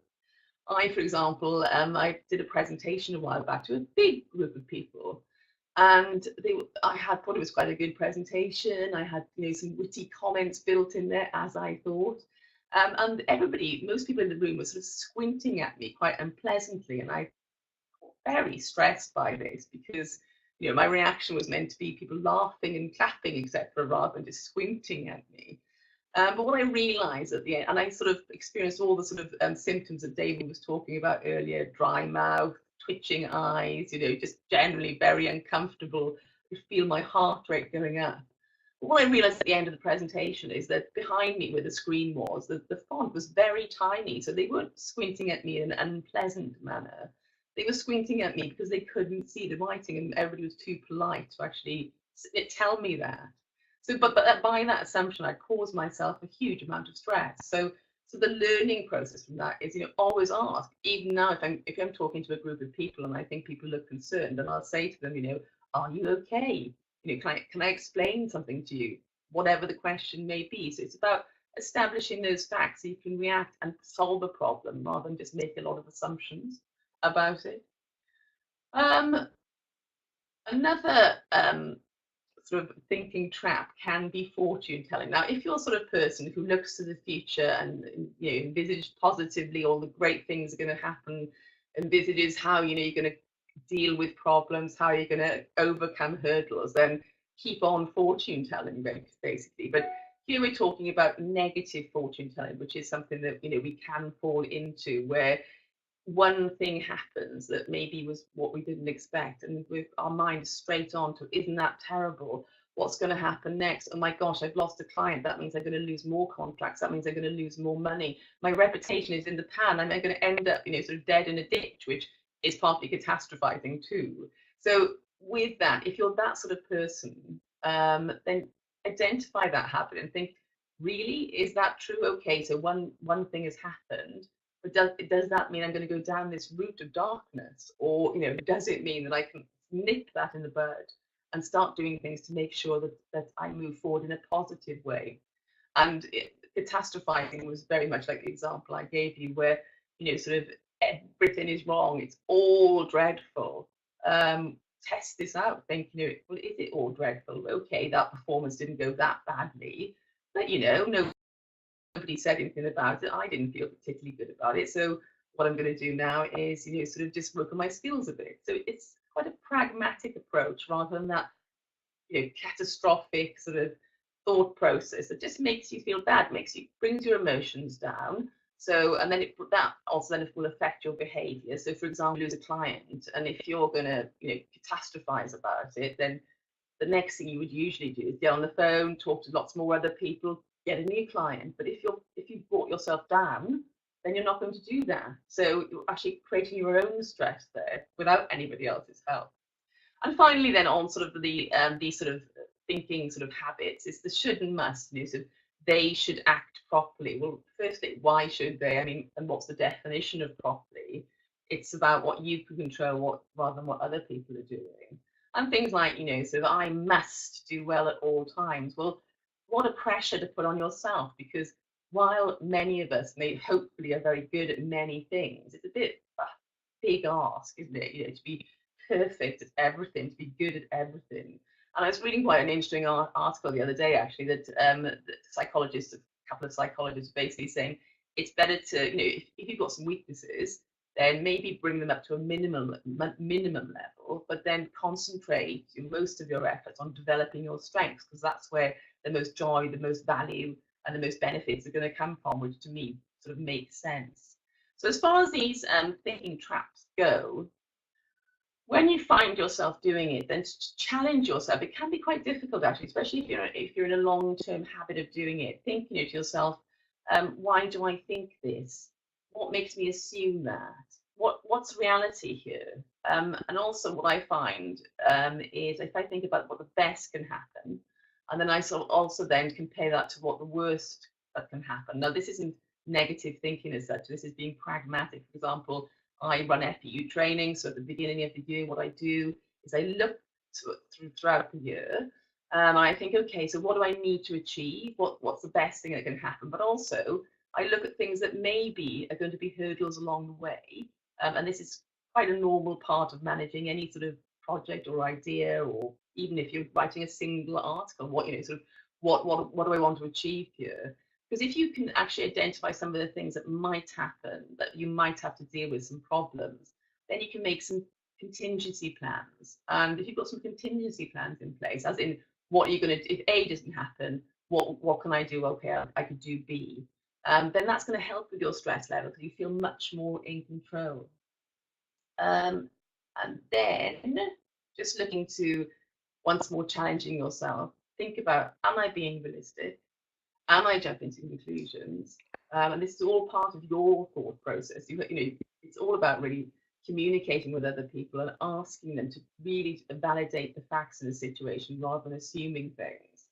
A: For example, I did a presentation a while back to a big group of people, and I had thought it was quite a good presentation. I had, some witty comments built in there, as I thought, and most people in the room were sort of squinting at me quite unpleasantly, and I got very stressed by this because, my reaction was meant to be people laughing and clapping, etc., rather than just squinting at me. But what I realized at the end, and I sort of experienced all the sort of symptoms that David was talking about earlier: dry mouth, twitching eyes, just generally very uncomfortable. I feel my heart rate going up. But what I realized at the end of the presentation is that behind me where the screen was, the font was very tiny. So they weren't squinting at me in an unpleasant manner. They were squinting at me because they couldn't see the writing and everybody was too polite to actually tell me that. So, but by that assumption, I caused myself a huge amount of stress. So the learning process from that is, always ask. Even now, if I'm talking to a group of people and I think people look concerned, then I'll say to them, are you okay? Can I explain something to you? Whatever the question may be. So it's about establishing those facts so you can react and solve a problem rather than just make a lot of assumptions about it. Another sort of thinking trap can be fortune telling. Now, if you're sort of person who looks to the future and envisages positively all the great things are going to happen, envisages how you're going to deal with problems, how you're going to overcome hurdles, then keep on fortune telling, basically. But here we're talking about negative fortune telling, which is something that we can fall into, where one thing happens that maybe was what we didn't expect, and with our mind straight on to, isn't that terrible? What's going to happen next? Oh my gosh, I've lost a client. That means I'm going to lose more contracts. That means I'm going to lose more money. My reputation is in the pan. I'm going to end up, sort of dead in a ditch, which is partly catastrophizing too. So with that, if you're that sort of person, then identify that habit and think, really, is that true? Okay, so one thing has happened. But does that mean I'm going to go down this route of darkness? Or, does it mean that I can nip that in the bud and start doing things to make sure that I move forward in a positive way? And catastrophizing was very much like the example I gave you, where, sort of everything is wrong. It's all dreadful. Test this out. Think, well, is it all dreadful? Okay, that performance didn't go that badly. But, nobody said anything about it. I didn't feel particularly good about it. So what I'm going to do now is, sort of just work on my skills a bit. So it's quite a pragmatic approach rather than that, catastrophic sort of thought process that just makes you feel bad, brings your emotions down. So, and then that also then will affect your behavior. So, for example, you lose a client, and if you're going to, catastrophize about it, then the next thing you would usually do is get on the phone, talk to lots more other people, get a new client. But if you've brought yourself down, then you're not going to do that. So you're actually creating your own stress there without anybody else's help. And finally, then on sort of these sort of thinking sort of habits, is the should and must. So they should act properly. Well, firstly, why should they? I mean, and what's the definition of properly? It's about what you can control, rather than what other people are doing. And things like, so that I must do well at all times. Well, what a pressure to put on yourself, because while many of us may hopefully are very good at many things, it's a bit big ask, isn't it? To be perfect at everything, to be good at everything. And I was reading quite an interesting article the other day, actually, that psychologists, a couple of psychologists, basically saying it's better to, if you've got some weaknesses, then maybe bring them up to a minimum level, but then concentrate most of your efforts on developing your strengths, because that's where the most joy, the most value, and the most benefits are going to come from, which to me sort of makes sense. So as far as these thinking traps go, when you find yourself doing it, then challenge yourself. It can be quite difficult, actually, especially if you're in a long-term habit of doing it. Thinking to yourself, why do I think this? What makes me assume that? What's reality here? And also what I find is if I think about what the best can happen, and then I sort of also then compare that to what the worst that can happen. Now, this isn't negative thinking as such. This is being pragmatic. For example, I run FEU training. So at the beginning of the year, what I do is I look throughout the year. I think, okay, so what do I need to achieve? What's the best thing that can happen? But also, I look at things that maybe are going to be hurdles along the way. And this is quite a normal part of managing any sort of project or idea, or even if you're writing a single article, what do I want to achieve here? Because if you can actually identify some of the things that might happen, that you might have to deal with some problems, then you can make some contingency plans. And if you've got some contingency plans in place, as in what are you going to do if A doesn't happen, what can I do? Okay, I could do B. Then that's going to help with your stress level because you feel much more in control. And then just looking to once more challenging yourself, think about, am I being realistic? Am I jumping to conclusions? And this is all part of your thought process. You know, it's all about really communicating with other people and asking them to really validate the facts in the situation rather than assuming things.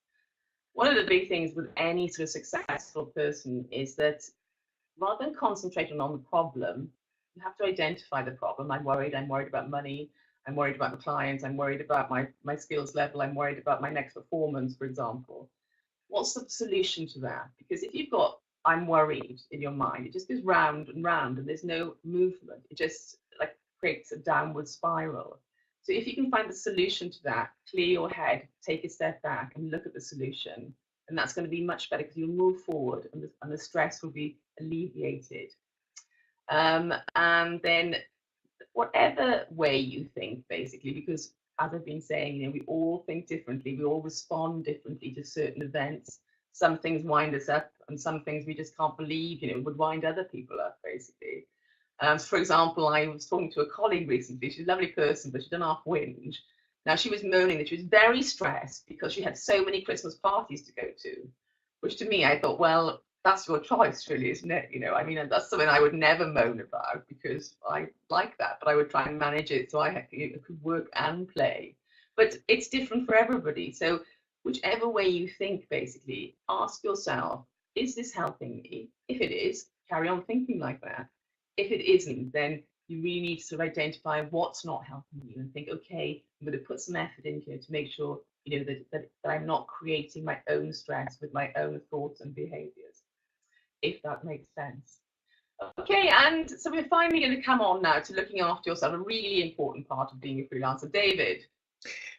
A: One of the big things with any sort of successful person is that rather than concentrating on the problem, you have to identify the problem. I'm worried about money. I'm worried about the clients. I'm worried about my skills level. I'm worried about my next performance, for example. What's the solution to that? Because if you've got I'm worried in your mind, it just goes round and round and there's no movement. It just like creates a downward spiral. So if you can find the solution to that, clear your head, take a step back and look at the solution, and that's going to be much better because you'll move forward and the stress will be alleviated. And then whatever way you think, basically, because as I've been saying, you know, we all think differently, we all respond differently to certain events. Some things wind us up and some things we just can't believe, you know, would wind other people up, basically. So for example, I was talking to a colleague recently. She's a lovely person, but she's done half whinge. Now, she was moaning that she was very stressed because she had so many Christmas parties to go to, which to me, I thought, well, that's your choice, really, isn't it? You know, I mean, that's something I would never moan about because I like that, but I would try and manage it so I could work and play. But it's different for everybody. So whichever way you think, basically, ask yourself, is this helping me? If it is, carry on thinking like that. If it isn't, then you really need to sort of identify what's not helping you and think, okay, I'm going to put some effort in here to make sure, you know, that I'm not creating my own stress with my own thoughts and behaviors, if that makes sense. Okay, and so we're finally going to come on now to looking after yourself, a really important part of being a freelancer. David.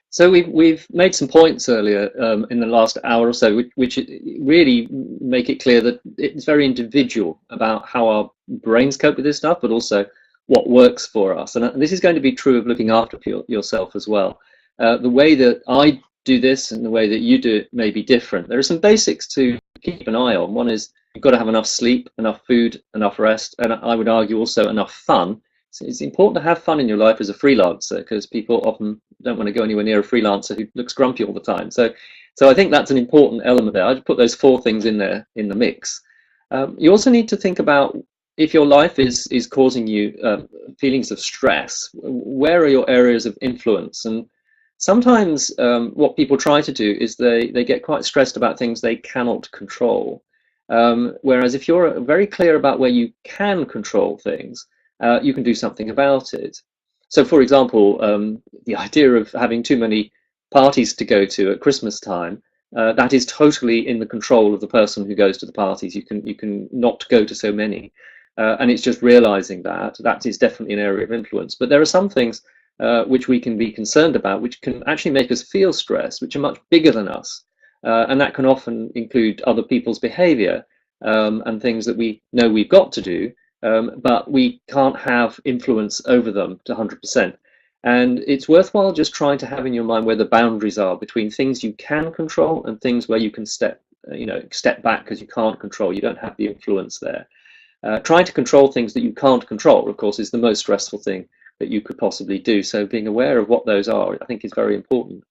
B: So we've made some points earlier in the last hour or so, which really make it clear that it's very individual about how our brains cope with this stuff, but also what works for us. And this is going to be true of looking after yourself as well. The way that I do this and the way that you do it may be different. There are some basics to keep an eye on. One is you've got to have enough sleep, enough food, enough rest, and I would argue also enough fun. So it's important to have fun in your life as a freelancer because people often don't want to go anywhere near a freelancer who looks grumpy all the time. So I think that's an important element there. I'd put those 4 things in there in the mix. You also need to think about if your life is causing you feelings of stress, where are your areas of influence? And sometimes what people try to do is they get quite stressed about things they cannot control. Whereas if you're very clear about where you can control things, you can do something about it. So for example, the idea of having too many parties to go to at Christmas time, that is totally in the control of the person who goes to the parties. You can not go to so many. And it's just realizing that is definitely an area of influence. But there are some things which we can be concerned about, which can actually make us feel stressed, which are much bigger than us. And that can often include other people's behavior and things that we know we've got to do, but we can't have influence over them to 100%. And it's worthwhile just trying to have in your mind where the boundaries are between things you can control and things where you can step back because you can't control. You don't have the influence there. Trying to control things that you can't control, of course, is the most stressful thing that you could possibly do. So being aware of what those are, I think, is very important.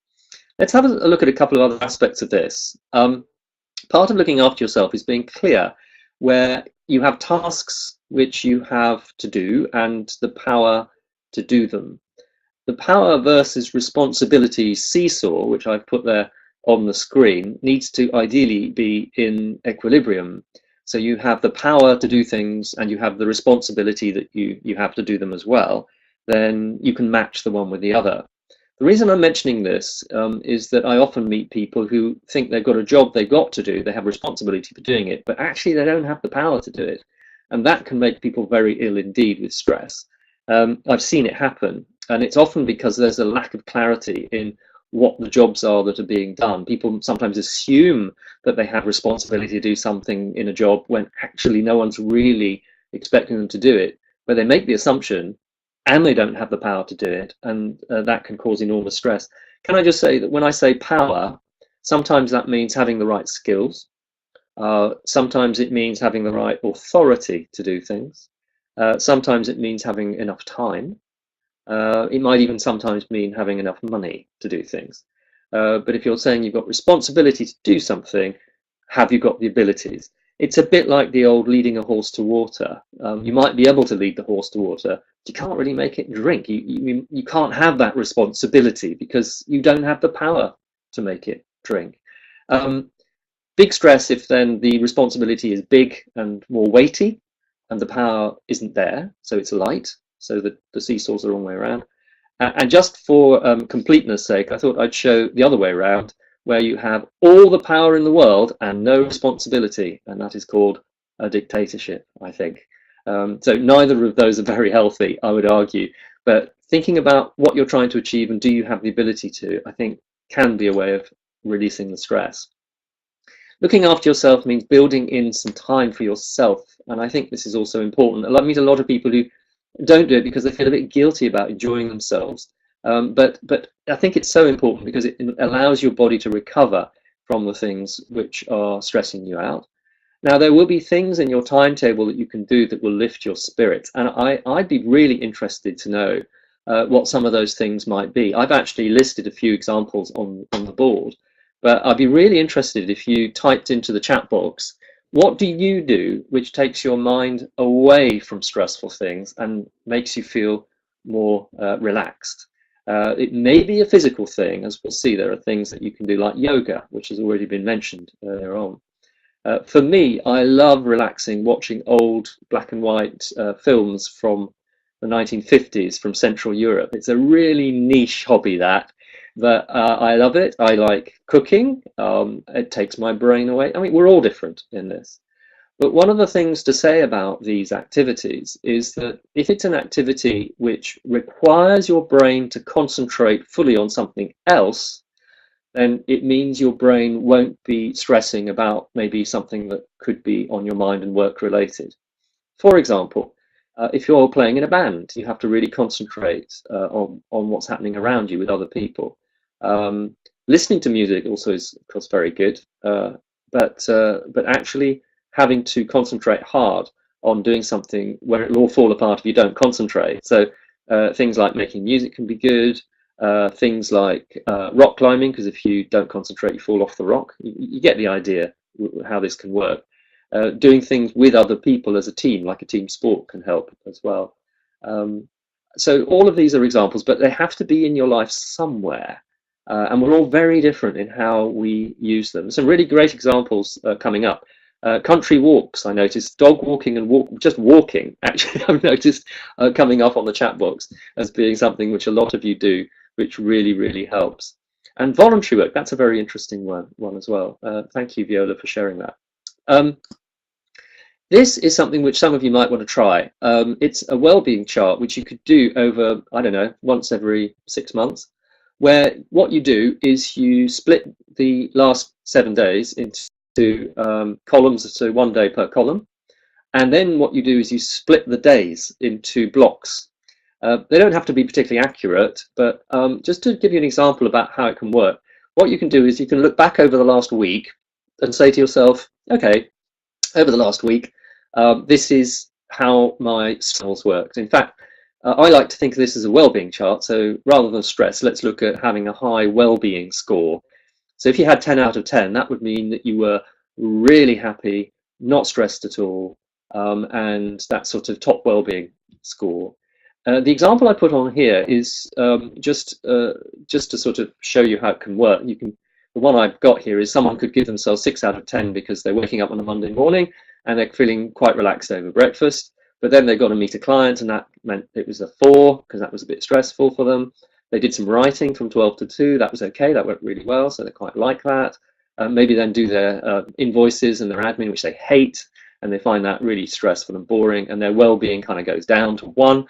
B: Let's have a look at a couple of other aspects of this. Part of looking after yourself is being clear where you have tasks which you have to do and the power to do them. The power versus responsibility seesaw, which I've put there on the screen needs to ideally be in equilibrium. So you have the power to do things and you have the responsibility that you have to do them as well. Then you can match the one with the other. The reason I'm mentioning this is that I often meet people who think they've got a job they've got to do, they have responsibility for doing it, but actually they don't have the power to do it. And that can make people very ill indeed with stress. I've seen it happen, and it's often because there's a lack of clarity in what the jobs are that are being done. People sometimes assume that they have responsibility to do something in a job when actually no one's really expecting them to do it, but they make the assumption and they don't have the power to do it, and that can cause enormous stress. Can I just say that when I say power, sometimes that means having the right skills, sometimes it means having the right authority to do things, sometimes it means having enough time, it might even sometimes mean having enough money to do things. But if you're saying you've got responsibility to do something, have you got the abilities? It's a bit like the old leading a horse to water. You might be able to lead the horse to water, but you can't really make it drink. You can't have that responsibility because you don't have the power to make it drink. Big stress if then the responsibility is big and more weighty and the power isn't there, so it's light, so that the seesaw's the wrong way around. And just for completeness sake, I thought I'd show the other way around, where you have all the power in the world and no responsibility, and that is called a dictatorship, I think. So neither of those are very healthy, I would argue, but thinking about what you're trying to achieve and do you have the ability to, I think can be a way of releasing the stress. Looking after yourself means building in some time for yourself, and I think this is also important. I meet a lot of people who don't do it because they feel a bit guilty about enjoying themselves. But I think it's so important because it allows your body to recover from the things which are stressing you out. Now, there will be things in your timetable that you can do that will lift your spirits, and I'd be really interested to know what some of those things might be. I've actually listed a few examples on the board, but I'd be really interested if you typed into the chat box, what do you do which takes your mind away from stressful things and makes you feel more relaxed? It may be a physical thing, as we'll see. There are things that you can do like yoga, which has already been mentioned earlier on. For me, I love relaxing watching old black and white films from the 1950s from Central Europe. It's a really niche hobby that, but I love it. I like cooking. It takes my brain away. I mean, we're all different in this. But one of the things to say about these activities is that if it's an activity which requires your brain to concentrate fully on something else, then it means your brain won't be stressing about maybe something that could be on your mind and work related. For example, if you're playing in a band, you have to really concentrate on what's happening around you with other people. Listening to music also is, of course, very good, but actually having to concentrate hard on doing something where it will all fall apart if you don't concentrate. So things like making music can be good. Things like rock climbing, because if you don't concentrate, you fall off the rock. You get the idea how this can work. Doing things with other people as a team, like a team sport, can help as well. So all of these are examples, but they have to be in your life somewhere. And we're all very different in how we use them. Some really great examples coming up. Country walks, I noticed, dog walking and just walking, actually, I've noticed coming up on the chat box as being something which a lot of you do, which really, really helps. And voluntary work, that's a very interesting one as well. Thank you, Viola, for sharing that. This is something which some of you might want to try. It's a well-being chart, which you could do over, I don't know, once every 6 months, where what you do is you split the last 7 days into columns, so 1 day per column. And then what you do is you split the days into blocks. They don't have to be particularly accurate, but just to give you an example about how it can work, what you can do is you can look back over the last week and say to yourself, okay, over the last week, this is how my skills worked. In fact, I like to think of this as a well-being chart. So rather than stress, let's look at having a high well-being score. So if you had 10 out of 10, that would mean that you were really happy, not stressed at all, and that sort of top well-being score. The example I put on here is just to sort of show you how it can work. You can The one I've got here is someone could give themselves 6 out of 10 because they're waking up on a Monday morning and they're feeling quite relaxed over breakfast, but then they've got to meet a client and that meant it was a 4 because that was a bit stressful for them. They did some writing from 12 to 2, that was okay, that went really well, so they quite like that. Maybe then do their invoices and their admin, which they hate, and they find that really stressful and boring, and their well-being kind of goes down to 1.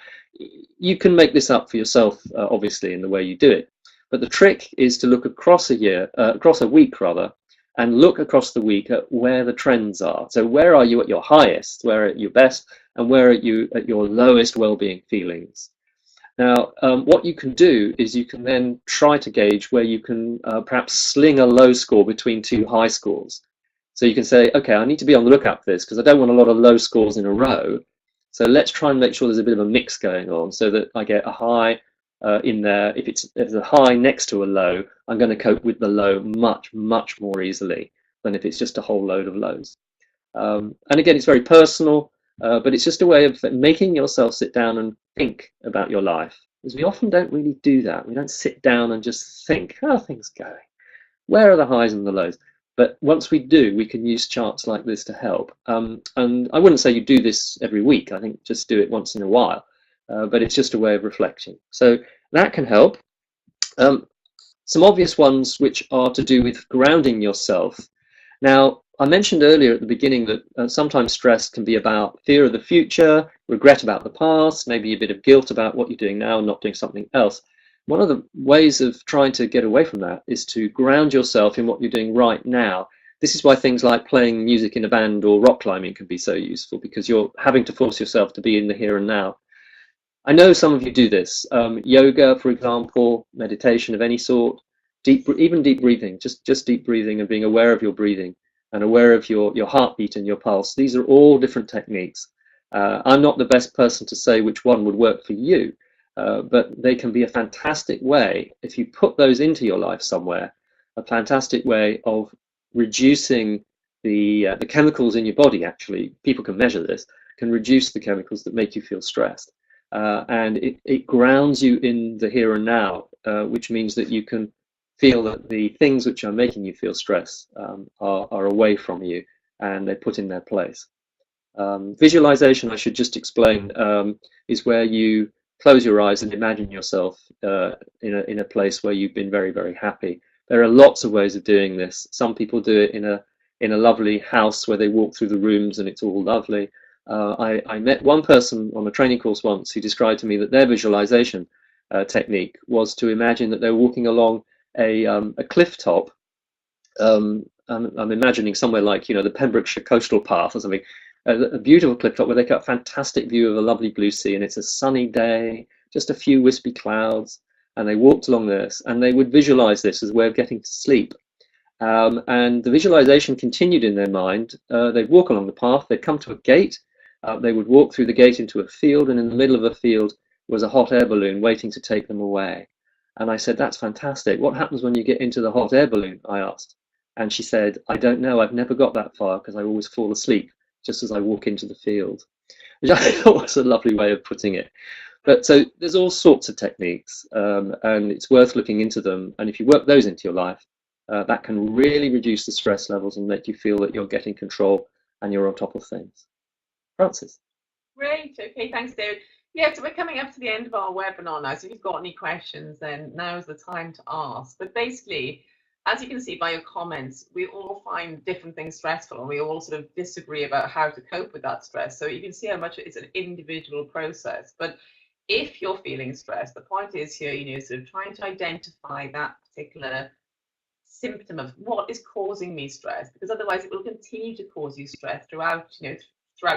B: You can make this up for yourself, obviously, in the way you do it. But the trick is to look across a week rather, and look across the week at where the trends are. So where are you at your highest, where are you at your best, and where are you at your lowest well-being feelings? Now, what you can do is you can then try to gauge where you can perhaps sling a low score between 2 high scores. So you can say, okay, I need to be on the lookout for this because I don't want a lot of low scores in a row. So let's try and make sure there's a bit of a mix going on so that I get a high in there. If there's a high next to a low, I'm going to cope with the low much, much more easily than if it's just a whole load of lows. And again, it's very personal, but it's just a way of making yourself sit down and think about your life. Because we often don't really do that. We don't sit down and just think, how are things going? Where are the highs and the lows? But once we do, we can use charts like this to help. And I wouldn't say you do this every week. I think just do it once in a while. But it's just a way of reflecting. So that can help. Some obvious ones which are to do with grounding yourself. Now, I mentioned earlier at the beginning that sometimes stress can be about fear of the future, regret about the past, maybe a bit of guilt about what you're doing now and not doing something else. One of the ways of trying to get away from that is to ground yourself in what you're doing right now. This is why things like playing music in a band or rock climbing can be so useful, because you're having to force yourself to be in the here and now. I know some of you do this. Yoga, for example, meditation of any sort, even deep breathing, just deep breathing and being aware of your breathing and aware of your heartbeat and your pulse. These are all different techniques. I'm not the best person to say which one would work for you. But they can be a fantastic way, if you put those into your life somewhere, a fantastic way of reducing the chemicals in your body. Actually, people can measure this, can reduce the chemicals that make you feel stressed. And it grounds you in the here and now, which means that you can feel that the things which are making you feel stress are away from you and they're put in their place. Visualization, I should just explain, is where you close your eyes and imagine yourself in a place where you've been very, very happy. There are lots of ways of doing this. Some people do it in a lovely house where they walk through the rooms and it's all lovely. I met one person on a training course once who described to me that their visualization technique was to imagine that they're walking along a cliff top. I'm imagining somewhere like, the Pembrokeshire Coastal Path or something, a beautiful cliff top where they got a fantastic view of a lovely blue sea, and it's a sunny day, just a few wispy clouds, and they walked along this, and they would visualize this as a way of getting to sleep. And the visualization continued in their mind. They'd walk along the path, they'd come to a gate, they would walk through the gate into a field, and in the middle of a field was a hot air balloon waiting to take them away. And I said, that's fantastic. What happens when you get into the hot air balloon? I asked. And she said, I don't know, I've never got that far because I always fall asleep just as I walk into the field, which I thought was a lovely way of putting it. But so there's all sorts of techniques, and it's worth looking into them. And if you work those into your life, that can really reduce the stress levels and make you feel that you're getting control and you're on top of things. Francis.
A: Great. Okay, thanks, David. Yeah, so we're coming up to the end of our webinar now. So if you've got any questions, then now's the time to ask. But basically, as you can see by your comments, we all find different things stressful, and we all sort of disagree about how to cope with that stress. So you can see how much it's an individual process. But if you're feeling stressed, the point is here, sort of trying to identify that particular symptom of what is causing me stress, because otherwise it will continue to cause you stress throughout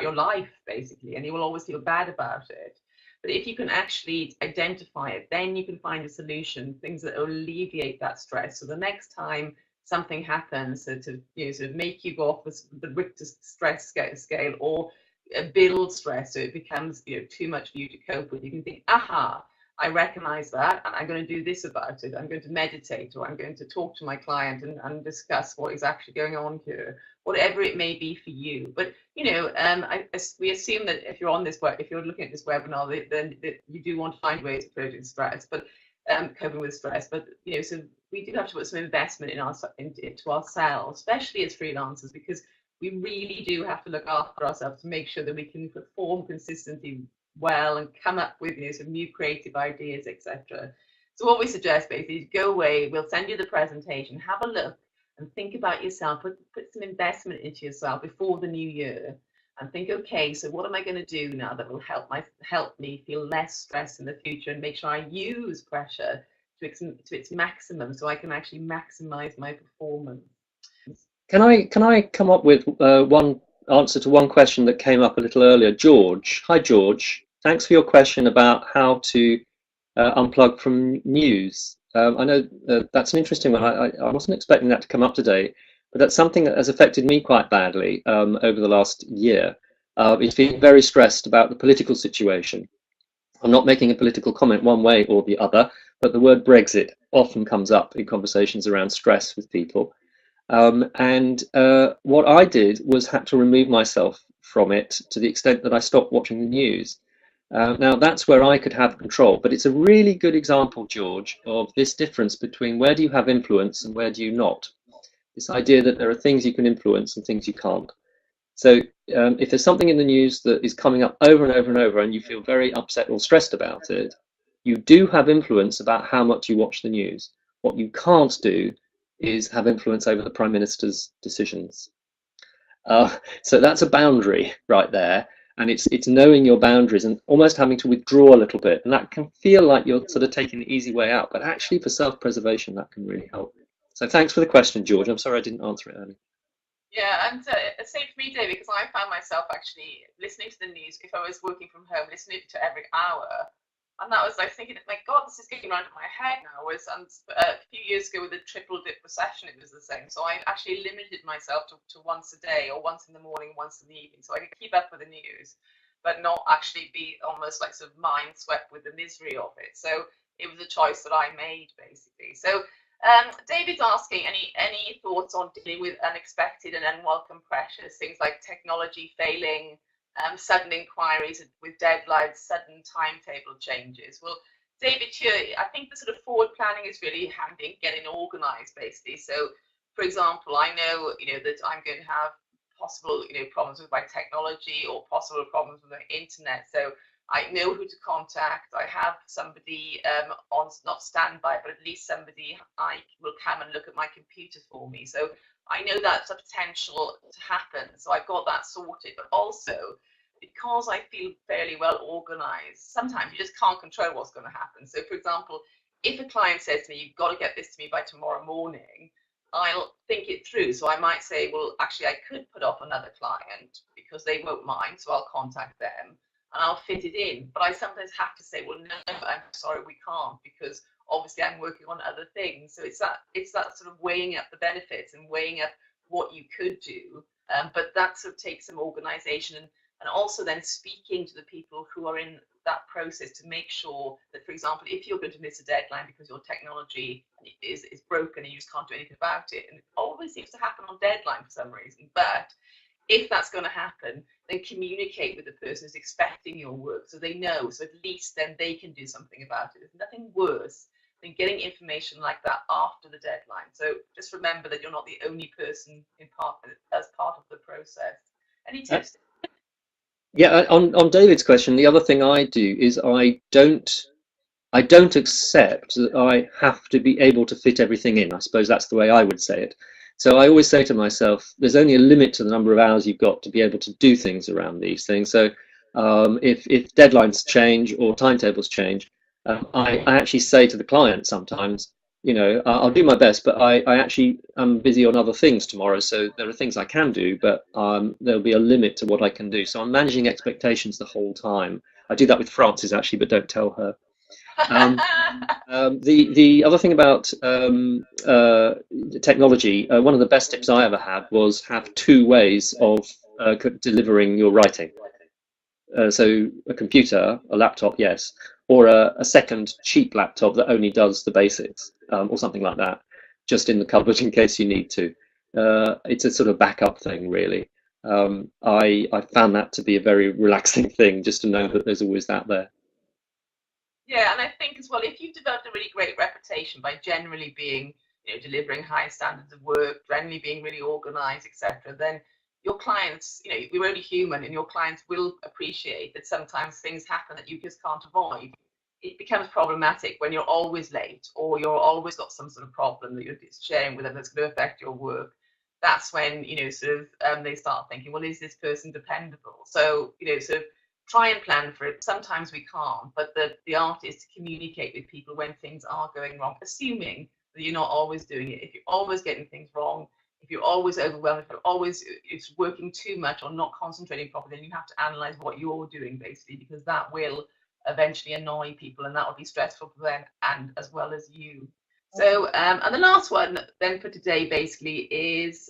A: your life, basically, and you will always feel bad about it. But if you can actually identify it, then you can find a solution, things that will alleviate that stress. So the next time something happens, so to sort of make you go off the Richter stress scale or build stress, so it becomes too much for you to cope with, you can think, aha, I recognize that, and I'm going to do this about it. I'm going to meditate, or I'm going to talk to my client and discuss what is actually going on here, whatever it may be for you. But we assume that if you're looking at this webinar, then you do want to find ways of approaching stress, but coping with stress. But so we do have to put some investment into ourselves, especially as freelancers, because we really do have to look after ourselves to make sure that we can perform consistently well and come up with some new creative ideas, etc. So what we suggest basically is go away, we'll send you the presentation, have a look and think about yourself, put some investment into yourself before the new year and think, okay, so what am I going to do now that will help me feel less stressed in the future and make sure I use pressure to its maximum so I can actually maximize my performance.
B: Can I come up with one answer to one question that came up a little earlier? George, hi George, thanks for your question about how to unplug from news. I know that's an interesting one. I wasn't expecting that to come up today, but that's something that has affected me quite badly over the last year. It's been very stressed about the political situation. I'm not making a political comment one way or the other, but the word Brexit often comes up in conversations around stress with people. What I did was had to remove myself from it to the extent that I stopped watching the news. Now that's where I could have control, but it's a really good example, George, of this difference between where do you have influence and where do you not. This idea that there are things you can influence and things you can't. So if there's something in the news that is coming up over and over and over and you feel very upset or stressed about it, you do have influence about how much you watch the news. What you can't do is have influence over the Prime Minister's decisions. So that's a boundary right there. And it's knowing your boundaries and almost having to withdraw a little bit. And that can feel like you're sort of taking the easy way out. But actually for self-preservation, that can really help. So thanks for the question, George. I'm sorry I didn't answer it earlier.
A: Yeah, and same for me, David, because I found myself actually listening to the news if I was working from home, listening to every hour. And that was like thinking, my God, this is getting around in my head now. And a few years ago with the triple dip recession, it was the same. So I actually limited myself to once a day or once in the morning, once in the evening. So I could keep up with the news, but not actually be almost like sort of mind swept with the misery of it. So it was a choice that I made, basically. So David's asking any thoughts on dealing with unexpected and unwelcome pressures, things like technology failing, sudden inquiries with deadlines, sudden timetable changes. Well, David, here, I think the sort of forward planning is really handy, getting organized, basically. So, for example, I know, that I'm going to have possible, problems with my technology or possible problems with the internet. So I know who to contact. I have somebody on, not standby, but at least somebody I will come and look at my computer for me. So I know that's a potential to happen. So I've got that sorted. But also, because I feel fairly well organized, sometimes you just can't control what's going to happen. So, for example, if a client says to me, you've got to get this to me by tomorrow morning, I'll think it through. So I might say, well, actually, I could put off another client because they won't mind. So I'll contact them and I'll fit it in. But I sometimes have to say, well, no, I'm sorry, we can't, because obviously I'm working on other things. So it's that sort of weighing up the benefits and weighing up what you could do. But that sort of takes some organization and also then speaking to the people who are in that process to make sure that, for example, if you're going to miss a deadline because your technology is broken and you just can't do anything about it, and it always seems to happen on deadline for some reason, but if that's going to happen, then communicate with the person who's expecting your work so they know, so at least then they can do something about it. There's nothing worse than getting information like that after the deadline. So just remember that you're not the only person as part of the process. Any tips?
B: Yeah, on David's question, the other thing I do is I don't accept that I have to be able to fit everything in. I suppose that's the way I would say it. So I always say to myself, there's only a limit to the number of hours you've got to be able to do things around these things. So if deadlines change or timetables change, I actually say to the client sometimes, I'll do my best, but I actually am busy on other things tomorrow. So there are things I can do, but there'll be a limit to what I can do. So I'm managing expectations the whole time. I do that with Frances actually, but don't tell her. The other thing about technology, one of the best tips I ever had was have two ways of delivering your writing. So a computer, a laptop, yes, or a second cheap laptop that only does the basics, or something like that, just in the cupboard in case you need to. It's a sort of backup thing, really. I found that to be a very relaxing thing, just to know that there's always that there.
A: Yeah, and I think as well, if you've developed a really great reputation by generally being delivering high standards of work, generally being really organized, etc., then your clients, we're only human, and your clients will appreciate that sometimes things happen that you just can't avoid. It becomes problematic when you're always late, or you're always got some sort of problem that you're sharing with them that's going to affect your work. That's when they start thinking, well, is this person dependable? So sort of try and plan for it. Sometimes we can't, but the art is to communicate with people when things are going wrong, assuming that you're not always doing it. If you're always getting things wrong, if you're always overwhelmed, if you're always it's working too much or not concentrating properly, then you have to analyze what you're doing, basically, because that will eventually annoy people, and that will be stressful for them and as well as you. So, and the last one then for today basically is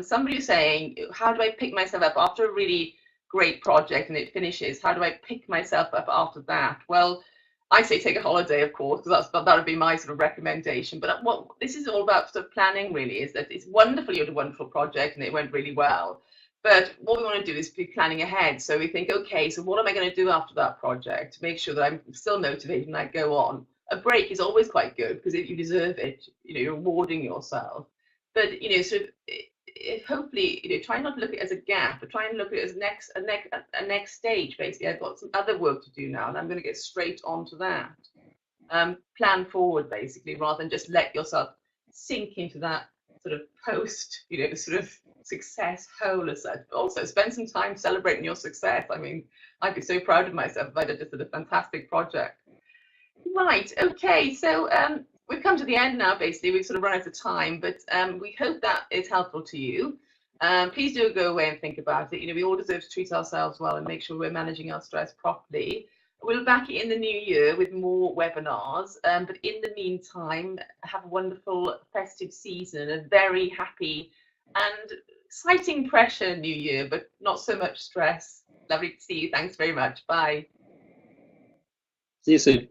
A: somebody saying, how do I pick myself up after a really great project and it finishes? How do I pick myself up after that? Well, I say take a holiday, of course, because that would be my sort of recommendation. But what this is all about sort of planning really is that it's wonderful you had a wonderful project and it went really well. But what we want to do is be planning ahead. So we think, okay, so what am I going to do after that project to make sure that I'm still motivated and I go on? A break is always quite good because you deserve it. You're rewarding yourself. But sort of hopefully, try not to look at it as a gap, but try and look at it as a next stage. Basically, I've got some other work to do now, and I'm going to get straight onto that. Plan forward, basically, rather than just let yourself sink into that sort of post, sort of success hole as such. But also spend some time celebrating your success. I mean, I'd be so proud of myself if I just did a fantastic project. Right. Okay. So we've come to the end now. Basically, we've sort of run out of time, but we hope that is helpful to you. Please do go away and think about it. We all deserve to treat ourselves well and make sure we're managing our stress properly. We'll be back in the new year with more webinars. But in the meantime, have a wonderful festive season, a very happy and exciting pressure new year, but not so much stress. Lovely to see you. Thanks very much. Bye.
B: See you soon.